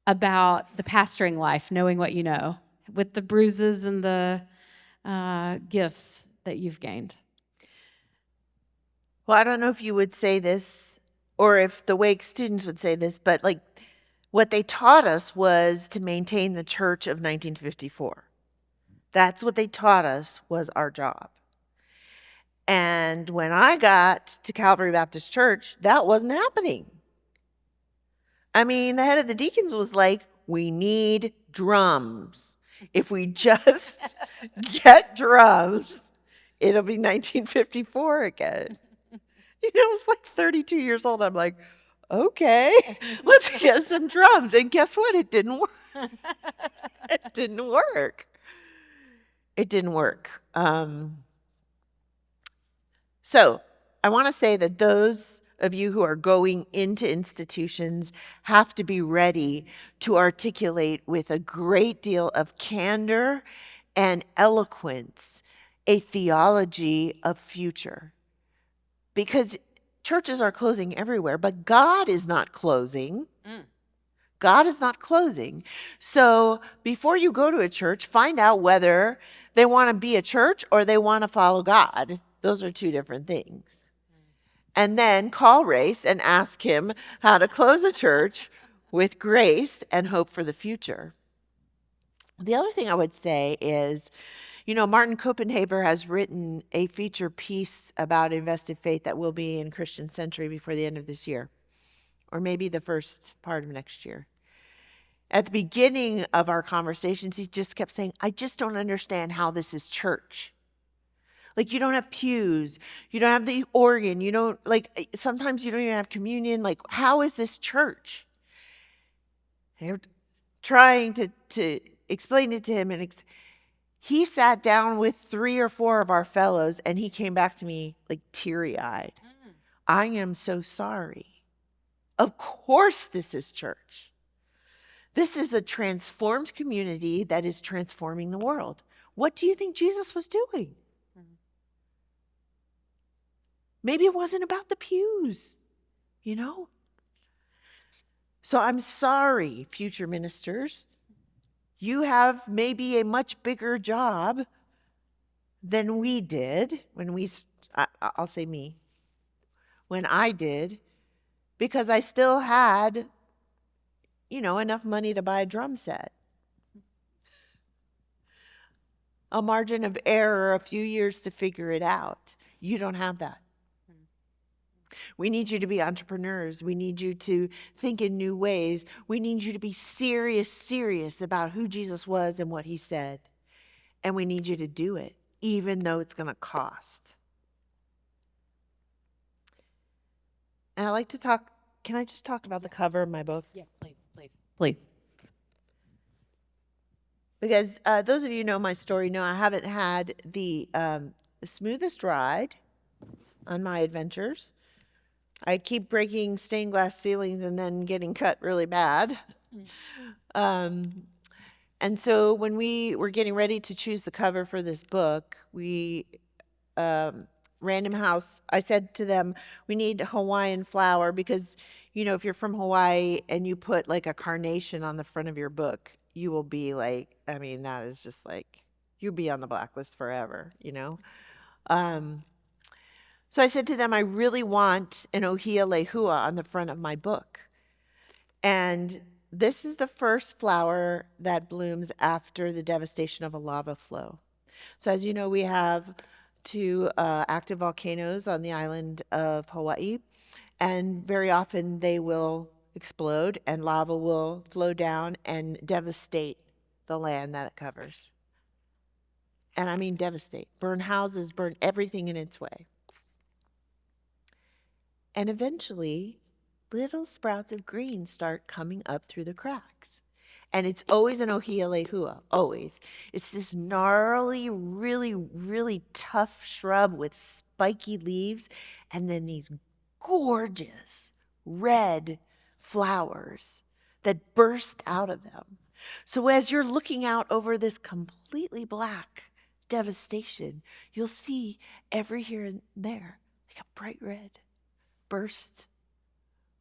about the pastoring life, knowing what you know, with the bruises and the gifts that you've gained? Well, I don't know if you would say this or if the Wake students would say this, but like what they taught us was to maintain the church of 1954. That's what they taught us was our job. And when I got to Calvary Baptist Church, that wasn't happening. I mean, the head of the deacons was like, we need drums. If we just get drums, it'll be 1954 again. I was like 32 years old. I'm like, okay, let's get some drums. And guess what? It didn't work. It didn't work. It didn't work. So I want to say that those of you who are going into institutions have to be ready to articulate with a great deal of candor and eloquence a theology of future. Because churches are closing everywhere, but God is not closing. God is not closing. So before you go to a church, find out whether they want to be a church or they want to follow God. Those are two different things. And then call Race and ask him how to close a church with grace and hope for the future. The other thing I would say is, Martin Copenhaver has written a feature piece about invested faith that will be in Christian Century before the end of this year, or maybe the first part of next year. At the beginning of our conversations, he just kept saying, I just don't understand how this is church. Like, you don't have pews, you don't have the organ, you don't, like, sometimes you don't even have communion. Like, how is this church? They're trying to explain it to him, and he sat down with 3 or 4 of our fellows, and he came back to me like teary-eyed. I am so sorry. Of course this is church. This is a transformed community that is transforming the world. What do you think Jesus was doing? Maybe it wasn't about the pews, So I'm sorry, future ministers. You have maybe a much bigger job than we did I'll say me, when I did, because I still had, enough money to buy a drum set. A margin of error, a few years to figure it out. You don't have that. We need you to be entrepreneurs. We need you to think in new ways. We need you to be serious about who Jesus was and what he said. And we need you to do it, even though it's going to cost. And I like to talk, can I just talk about the cover of my book? Yes, please. Because those of you who know my story know I haven't had the smoothest ride on my adventures. I keep breaking stained glass ceilings and then getting cut really bad. And so when we were getting ready to choose the cover for this book, we Random House, I said to them, we need Hawaiian flower because, you know, if you're from Hawaii and you put like a carnation on the front of your book, you will be like, I mean, that is just like, you'll be on the blacklist forever, you know? So I said to them, I really want an ohia lehua on the front of my book. And this is the first flower that blooms after the devastation of a lava flow. So as you know, we have two active volcanoes on the island of Hawaii, and very often they will explode and lava will flow down and devastate the land that it covers. And I mean devastate, burn houses, burn everything in its way. And eventually, little sprouts of green start coming up through the cracks. And it's always an ohia lehua, always. It's this gnarly, really, really tough shrub with spiky leaves and then these gorgeous red flowers that burst out of them. So as you're looking out over this completely black devastation, you'll see every here and there like a bright red burst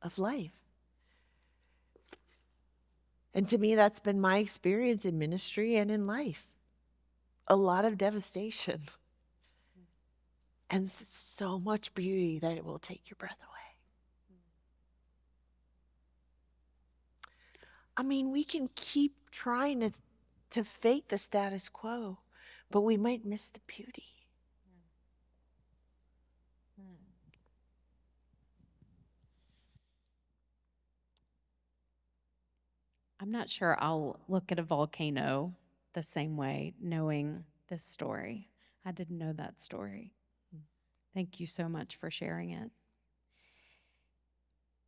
of life. And to me, that's been my experience in ministry and in life. A lot of devastation and so much beauty that it will take your breath away. I mean, we can keep trying to fake the status quo, but we might miss the beauty. I'm not sure I'll look at a volcano the same way knowing this story. I didn't know that story. Thank you so much for sharing it.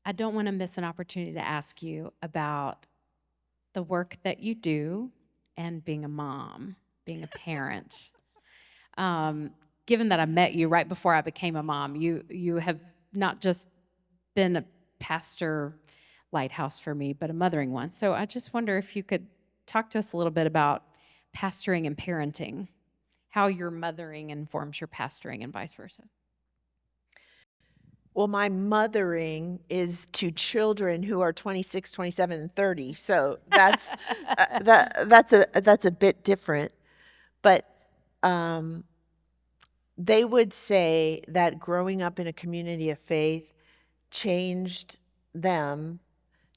I don't want to miss an opportunity to ask you about the work that you do and being a mom, being a parent. Given that I met you right before I became a mom, you have not just been a pastor lighthouse for me, but a mothering one. So I just wonder if you could talk to us a little bit about pastoring and parenting, how your mothering informs your pastoring and vice versa. Well, my mothering is to children who are 26, 27, and 30. So that's that's a bit different. But they would say that growing up in a community of faith changed them.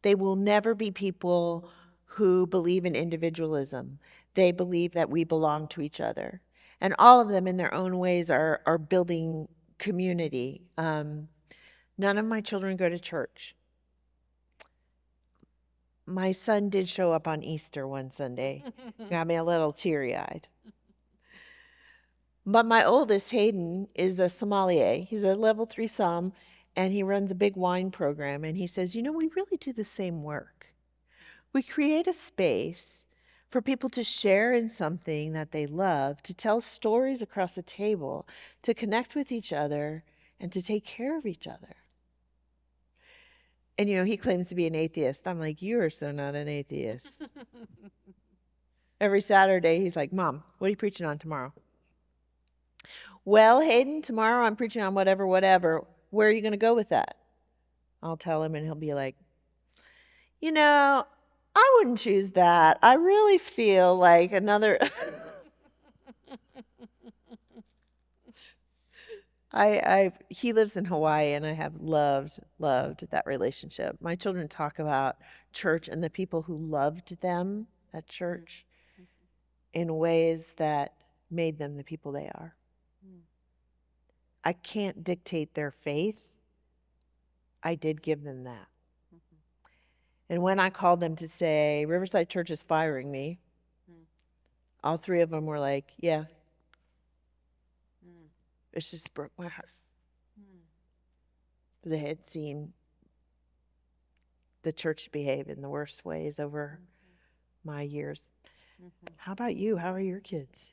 They will never be people who believe in individualism. They believe that we belong to each other. And all of them in their own ways are building community. None of my children go to church. My son did show up on Easter one Sunday. Got me a little teary-eyed. But my oldest, Hayden, is a sommelier. He's a level 3 somm, and he runs a big wine program. And he says, you know, we really do the same work. We create a space for people to share in something that they love, to tell stories across a table, to connect with each other, and to take care of each other. And, you know, he claims to be an atheist. I'm like, you are so not an atheist. Every Saturday, he's like, Mom, what are you preaching on tomorrow? Well, Hayden, tomorrow I'm preaching on whatever. Where are you going to go with that? I'll tell him, and he'll be like, you know, I wouldn't choose that. I really feel like another... He lives in Hawaii, and I have loved that relationship. My children talk about church and the people who loved them at church in ways that made them the people they are. I can't dictate their faith. I did give them that. And when I called them to say, Riverside Church is firing me, all three of them were like, yeah. It just broke my heart. They had seen the church behave in the worst ways over my years. How about you? How are your kids?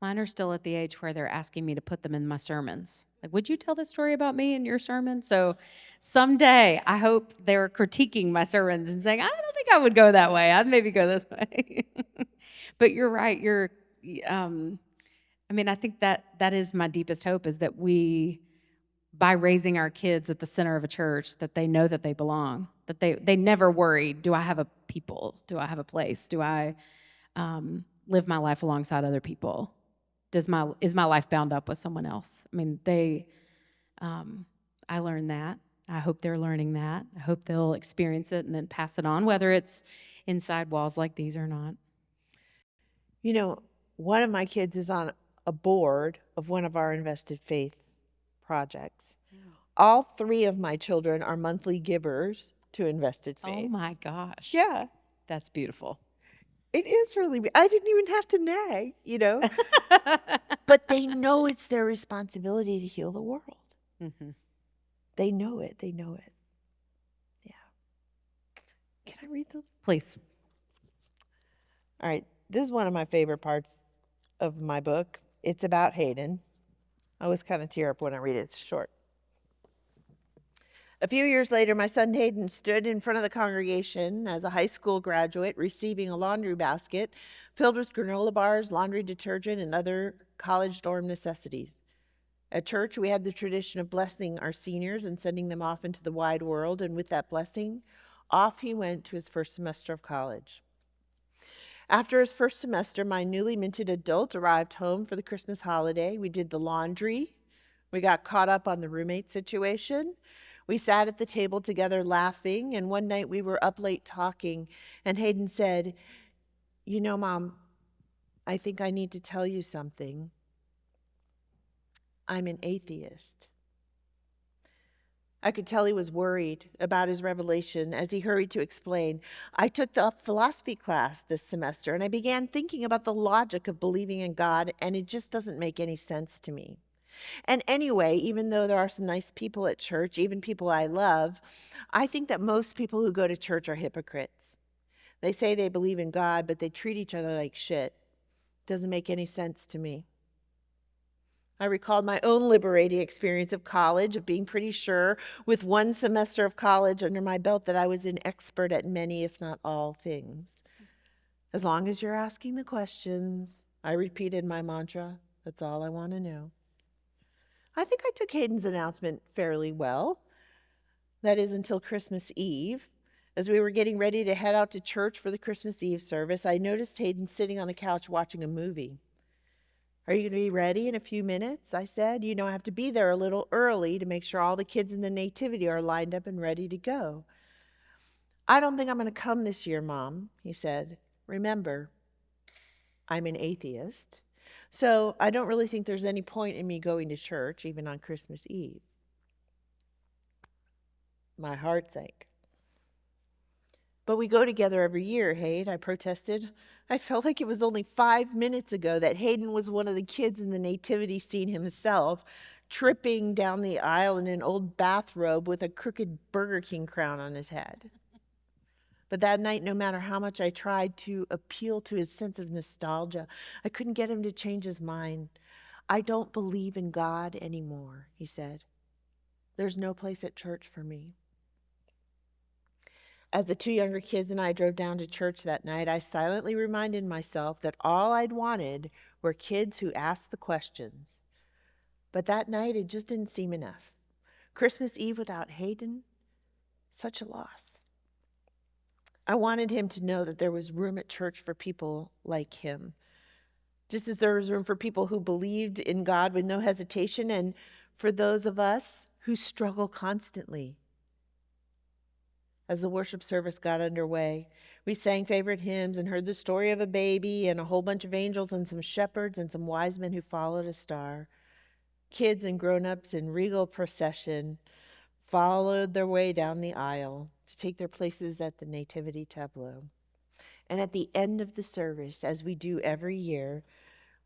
Mine are still at the age where they're asking me to put them in my sermons. Like, would you tell the story about me in your sermon? So someday I hope they're critiquing my sermons and saying, I don't think I would go that way. I'd maybe go this way. But you're right. I think that is my deepest hope, is that we, by raising our kids at the center of a church, that they know that they belong, that they never worry, do I have a people? Do I have a place? Do I live my life alongside other people? Is my life bound up with someone else? I mean, I learned that. I hope they're learning that. I hope they'll experience it and then pass it on, whether it's inside walls like these or not. You know, one of my kids is on a board of one of our invested faith projects. All 3 of my children are monthly givers to Invested Oh Faith. my gosh. Yeah, That's beautiful. it is really. I didn't even have to nag, but they know it's their responsibility to heal the world. Mm-hmm. They know it. They know it. Yeah. Can I read those? Please. All right. This is one of my favorite parts of my book. It's about Hayden. I always kind of tear up when I read it. It's short. A few years later, my son Hayden stood in front of the congregation as a high school graduate receiving a laundry basket filled with granola bars, laundry detergent, and other college dorm necessities. At church, we had the tradition of blessing our seniors and sending them off into the wide world, and with that blessing, off he went to his first semester of college. After his first semester, my newly minted adult arrived home for the Christmas holiday. We did the laundry. We got caught up on the roommate situation. We sat at the table together laughing, and one night we were up late talking, and Hayden said, Mom, I think I need to tell you something. I'm an atheist. I could tell he was worried about his revelation as he hurried to explain. I took the philosophy class this semester, and I began thinking about the logic of believing in God, and it just doesn't make any sense to me. And anyway, even though there are some nice people at church, even people I love, I think that most people who go to church are hypocrites. They say they believe in God, but they treat each other like shit. Doesn't make any sense to me. I recalled my own liberating experience of college, of being pretty sure with one semester of college under my belt that I was an expert at many, if not all, things. As long as you're asking the questions, I repeated my mantra, that's all I want to know. I think I took Hayden's announcement fairly well. That is, until Christmas Eve. As we were getting ready to head out to church for the Christmas Eve service, I noticed Hayden sitting on the couch watching a movie. Are you going to be ready in a few minutes? I said. I have to be there a little early to make sure all the kids in the nativity are lined up and ready to go. I don't think I'm going to come this year, Mom, he said. Remember, I'm an atheist. So I don't really think there's any point in me going to church, even on Christmas Eve. My heart sank. But we go together every year, Hayden, I protested. I felt like it was only 5 minutes ago that Hayden was one of the kids in the nativity scene himself, tripping down the aisle in an old bathrobe with a crooked Burger King crown on his head. But that night, no matter how much I tried to appeal to his sense of nostalgia, I couldn't get him to change his mind. I don't believe in God anymore, he said. There's no place at church for me. As the 2 younger kids and I drove down to church that night, I silently reminded myself that all I'd wanted were kids who asked the questions. But that night, it just didn't seem enough. Christmas Eve without Hayden, such a loss. I wanted him to know that there was room at church for people like him, just as there was room for people who believed in God with no hesitation, and for those of us who struggle constantly. As the worship service got underway, we sang favorite hymns and heard the story of a baby and a whole bunch of angels and some shepherds and some wise men who followed a star. Kids and grown-ups in regal procession followed their way down the aisle to take their places at the nativity tableau. And at the end of the service, as we do every year,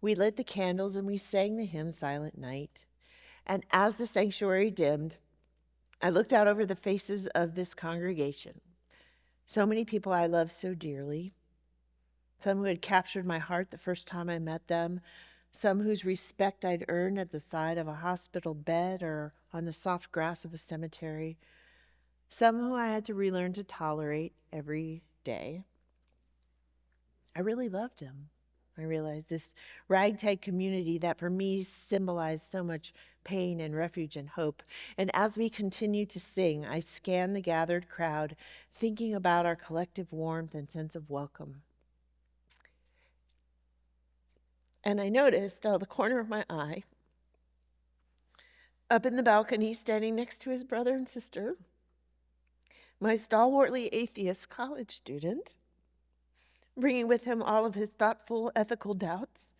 we lit the candles and we sang the hymn Silent Night. And as the sanctuary dimmed, I looked out over the faces of this congregation. So many people I love so dearly. some who had captured my heart the first time I met them, some whose respect I'd earned at the side of a hospital bed or on the soft grass of a cemetery, some who I had to relearn to tolerate every day. I really loved them. I realized this ragtag community that for me symbolized so much pain and refuge and hope. And as we continued to sing, I scanned the gathered crowd, thinking about our collective warmth and sense of welcome. And I noticed out of the corner of my eye, up in the balcony, standing next to his brother and sister, my stalwartly atheist college student, bringing with him all of his thoughtful, ethical doubts.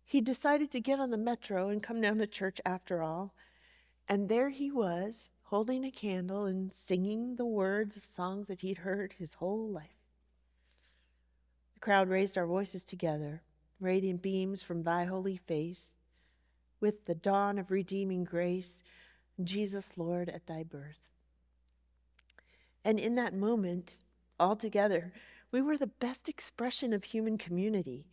He decided to get on the metro and come down to church after all. And there he was, holding a candle and singing the words of songs that he'd heard his whole life. The crowd raised our voices together, radiant beams from thy holy face, with the dawn of redeeming grace, Jesus, Lord, at thy birth. And in that moment, all together, we were the best expression of human community.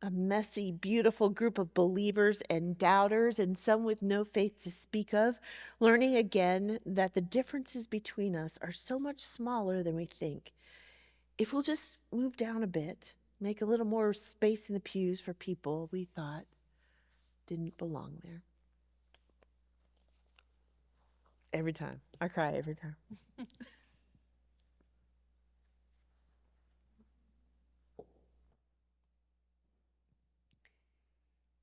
A messy, beautiful group of believers and doubters, and some with no faith to speak of, learning again that the differences between us are so much smaller than we think. If we'll just move down a bit, make a little more space in the pews for people we thought didn't belong there. Every time. I cry every time.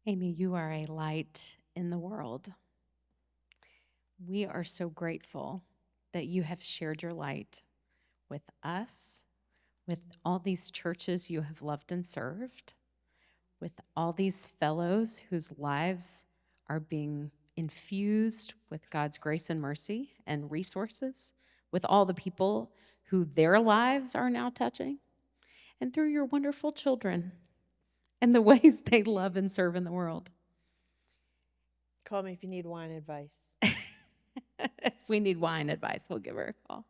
Amy, you are a light in the world. We are so grateful that you have shared your light with us, with all these churches you have loved and served, with all these fellows whose lives are being infused with God's grace and mercy and resources, with all the people who their lives are now touching, and through your wonderful children and the ways they love and serve in the world. Call me if you need wine advice. If we need wine advice, we'll give her a call.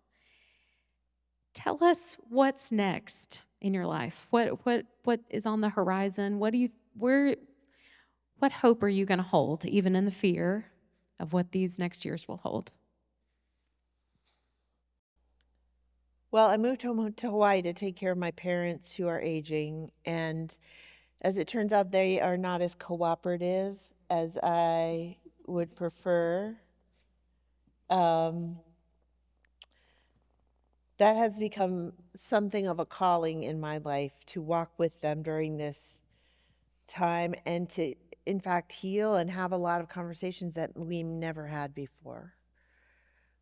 Tell us what's next in your life. What is on the horizon? What hope are you going to hold, even in the fear of what these next years will hold? Well, I moved home to Hawaii to take care of my parents who are aging, and as it turns out, they are not as cooperative as I would prefer. That has become something of a calling in my life, to walk with them during this time and to, in fact, heal and have a lot of conversations that we never had before.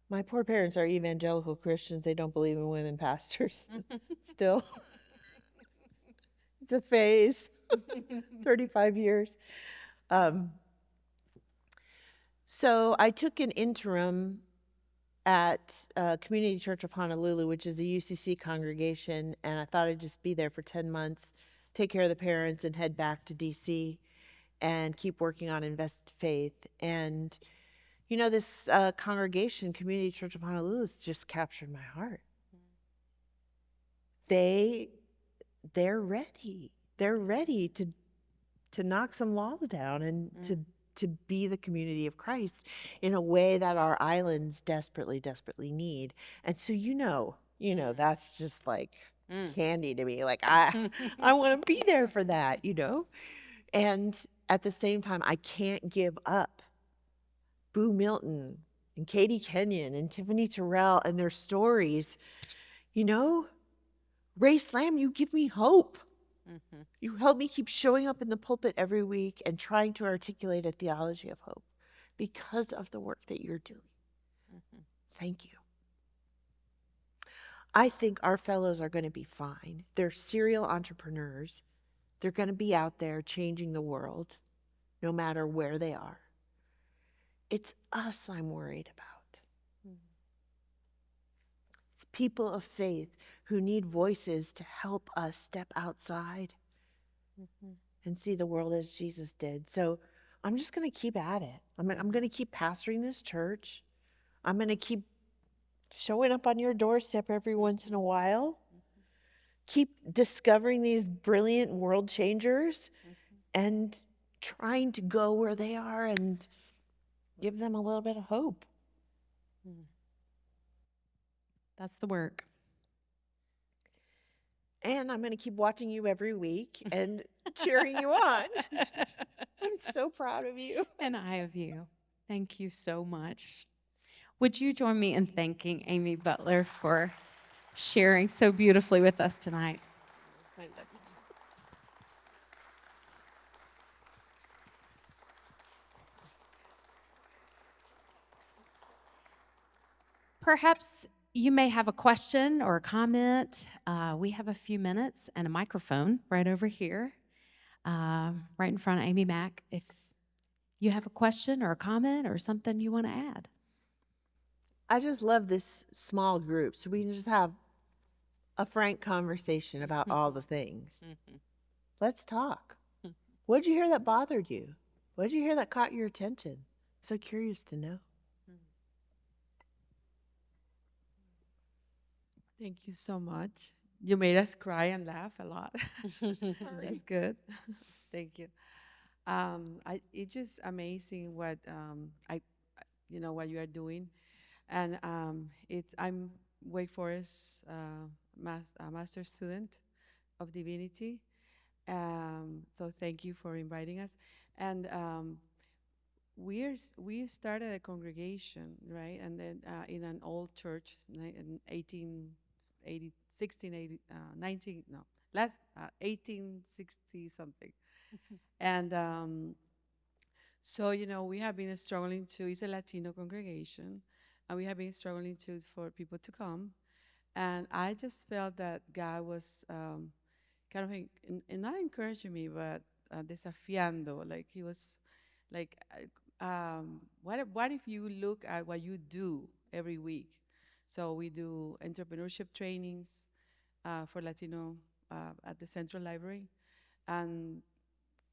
My poor parents are evangelical Christians. They don't believe in women pastors still. It's a phase, 35 years. So I took an interim at Community Church of Honolulu, which is a UCC congregation, and I thought I'd just be there for 10 months, take care of the parents, and head back to DC and keep working on Invest Faith. And, you know, this congregation, Community Church of Honolulu, has just captured my heart. They're ready. They're ready to knock some walls down and to be the community of Christ in a way that our islands desperately, desperately need. And so, you know, that's just like candy to me. Like, I want to be there for that, you know? And at the same time, I can't give up Boo Milton and Katie Kenyon and Tiffany Terrell and their stories. You know, Ray Slam, you give me hope. Mm-hmm. You help me keep showing up in the pulpit every week and trying to articulate a theology of hope because of the work that you're doing. Mm-hmm. Thank you. I think our fellows are going to be fine. They're serial entrepreneurs. They're going to be out there changing the world, no matter where they are. It's us I'm worried about. Mm-hmm. It's people of faith who need voices to help us step outside and see the world as Jesus did. So I'm just going to keep at it. I'm going to keep pastoring this church. I'm going to keep showing up on your doorstep every once in a while, keep discovering these brilliant world changers and trying to go where they are and give them a little bit of hope. That's the work. And I'm going to keep watching you every week and cheering you on. I'm so proud of you. And I of you. Thank you so much. Would you join me in thanking Amy Butler for sharing so beautifully with us tonight? Perhaps you may have a question or a comment. We have a few minutes and a microphone right over here, right in front of Amy Mack. If you have a question or a comment or something you want to add. I just love this small group so we can just have a frank conversation about all the things. Let's talk. What did you hear that bothered you? What did you hear that caught your attention? I'm so curious to know. Thank you so much. You made us cry and laugh a lot. That's good. Thank you. It's just amazing what what you are doing, and I'm Wake Forest master student of divinity. So thank you for inviting us, and we started a congregation, right? And then in an old church in 1880, 1680, 19, no, last 1860 something. And so, we have been struggling to, it's a Latino congregation, and we have been struggling for people to come. And I just felt that God was kind of, not encouraging me, but desafiando, like he was like, what if you look at what you do every week? So we do entrepreneurship trainings for Latino at the Central Library, and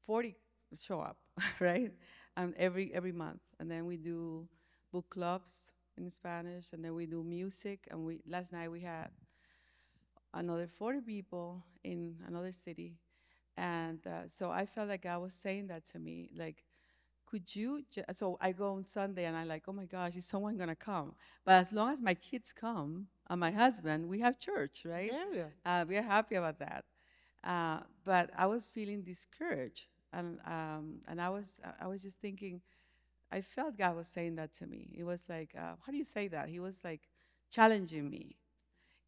40 show up, right? Every month, and then we do book clubs in Spanish, and then we do music. And last night we had another 40 people in another city, and so I felt like God was saying that to me, like, could you so I go on Sunday and I'm like, oh my gosh, is someone gonna come? But as long as my kids come and my husband, we have church, right? We are happy about that. But I was feeling discouraged, and I was just thinking, I felt God was saying that to me. It was like, how do you say that? He was like challenging me.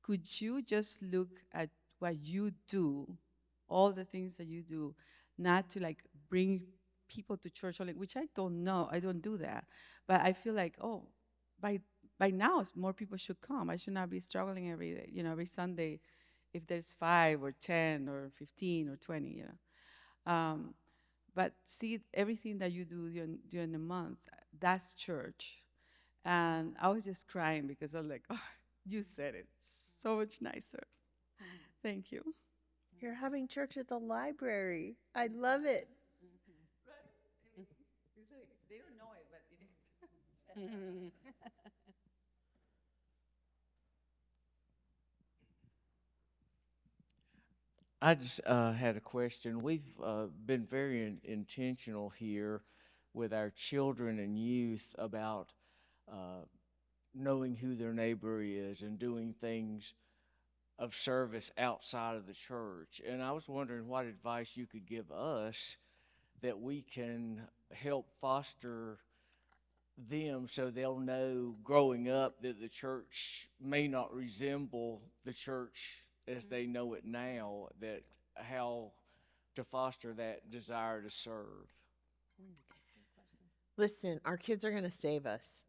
Could you just look at what you do, all the things that you do, not to like bring people to church, only, which I don't know, I don't do that. But I feel like, oh, by now, more people should come. I should not be struggling every day, every Sunday, if there's 5 or 10 or 15 or 20. But see, everything that you do during the month, that's church. And I was just crying because I was like, oh, you said it so much nicer. Thank you. You're having church at the library. I love it. They don't know it, but it is. I just had a question. We've been very intentional here with our children and youth about uh, knowing who their neighbor is and doing things of service outside of the church. And I was wondering what advice you could give us that we can help foster them so they'll know growing up that the church may not resemble the church as they know it now, that how to foster that desire to serve. Listen, our kids are going to save us.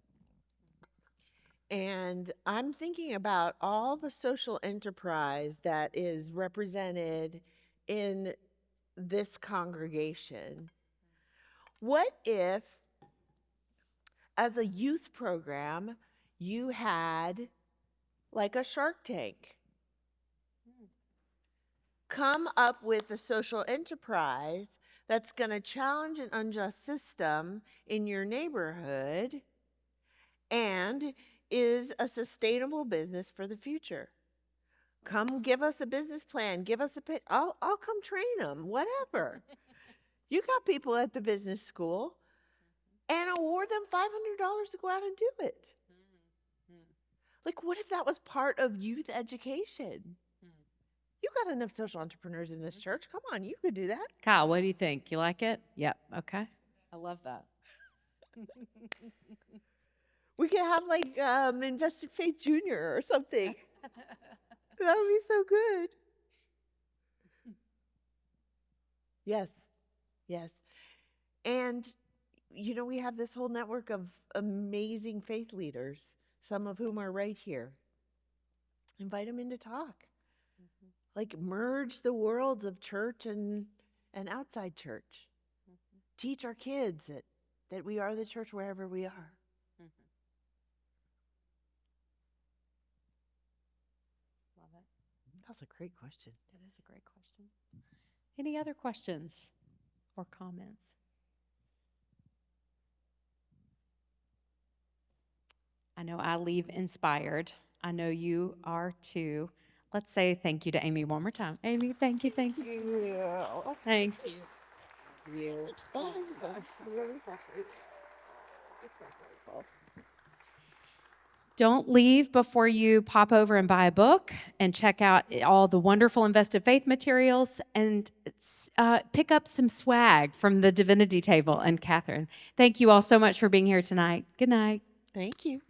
And I'm thinking about all the social enterprise that is represented in this congregation. What if, as a youth program, you had like a Shark Tank? Come up with a social enterprise that's going to challenge an unjust system in your neighborhood and is a sustainable business for the future. come give us a business plan, give us a pitch. I'll come train them, whatever. You got people at the business school, and award them $500 to go out and do it. Like, what if that was part of youth education? You got enough social entrepreneurs in this church. Come on, you could do that. Kyle, what do you think? You like it? Yep. Okay. I love that. We could have like Invested Faith Junior or something. That would be so good. Yes, yes. And, we have this whole network of amazing faith leaders, some of whom are right here. Invite them in to talk. Like, merge the worlds of church and outside church. Teach our kids that we are the church wherever we are. Love it. That's a great question. That is a great question. Any other questions or comments? I know I leave inspired. I know you are too. Let's say thank you to Amy one more time. Amy, thank you, thank you. Thank you. Don't leave before you pop over and buy a book and check out all the wonderful Invested Faith materials and pick up some swag from the Divinity Table and Catherine. Thank you all so much for being here tonight. Good night. Thank you.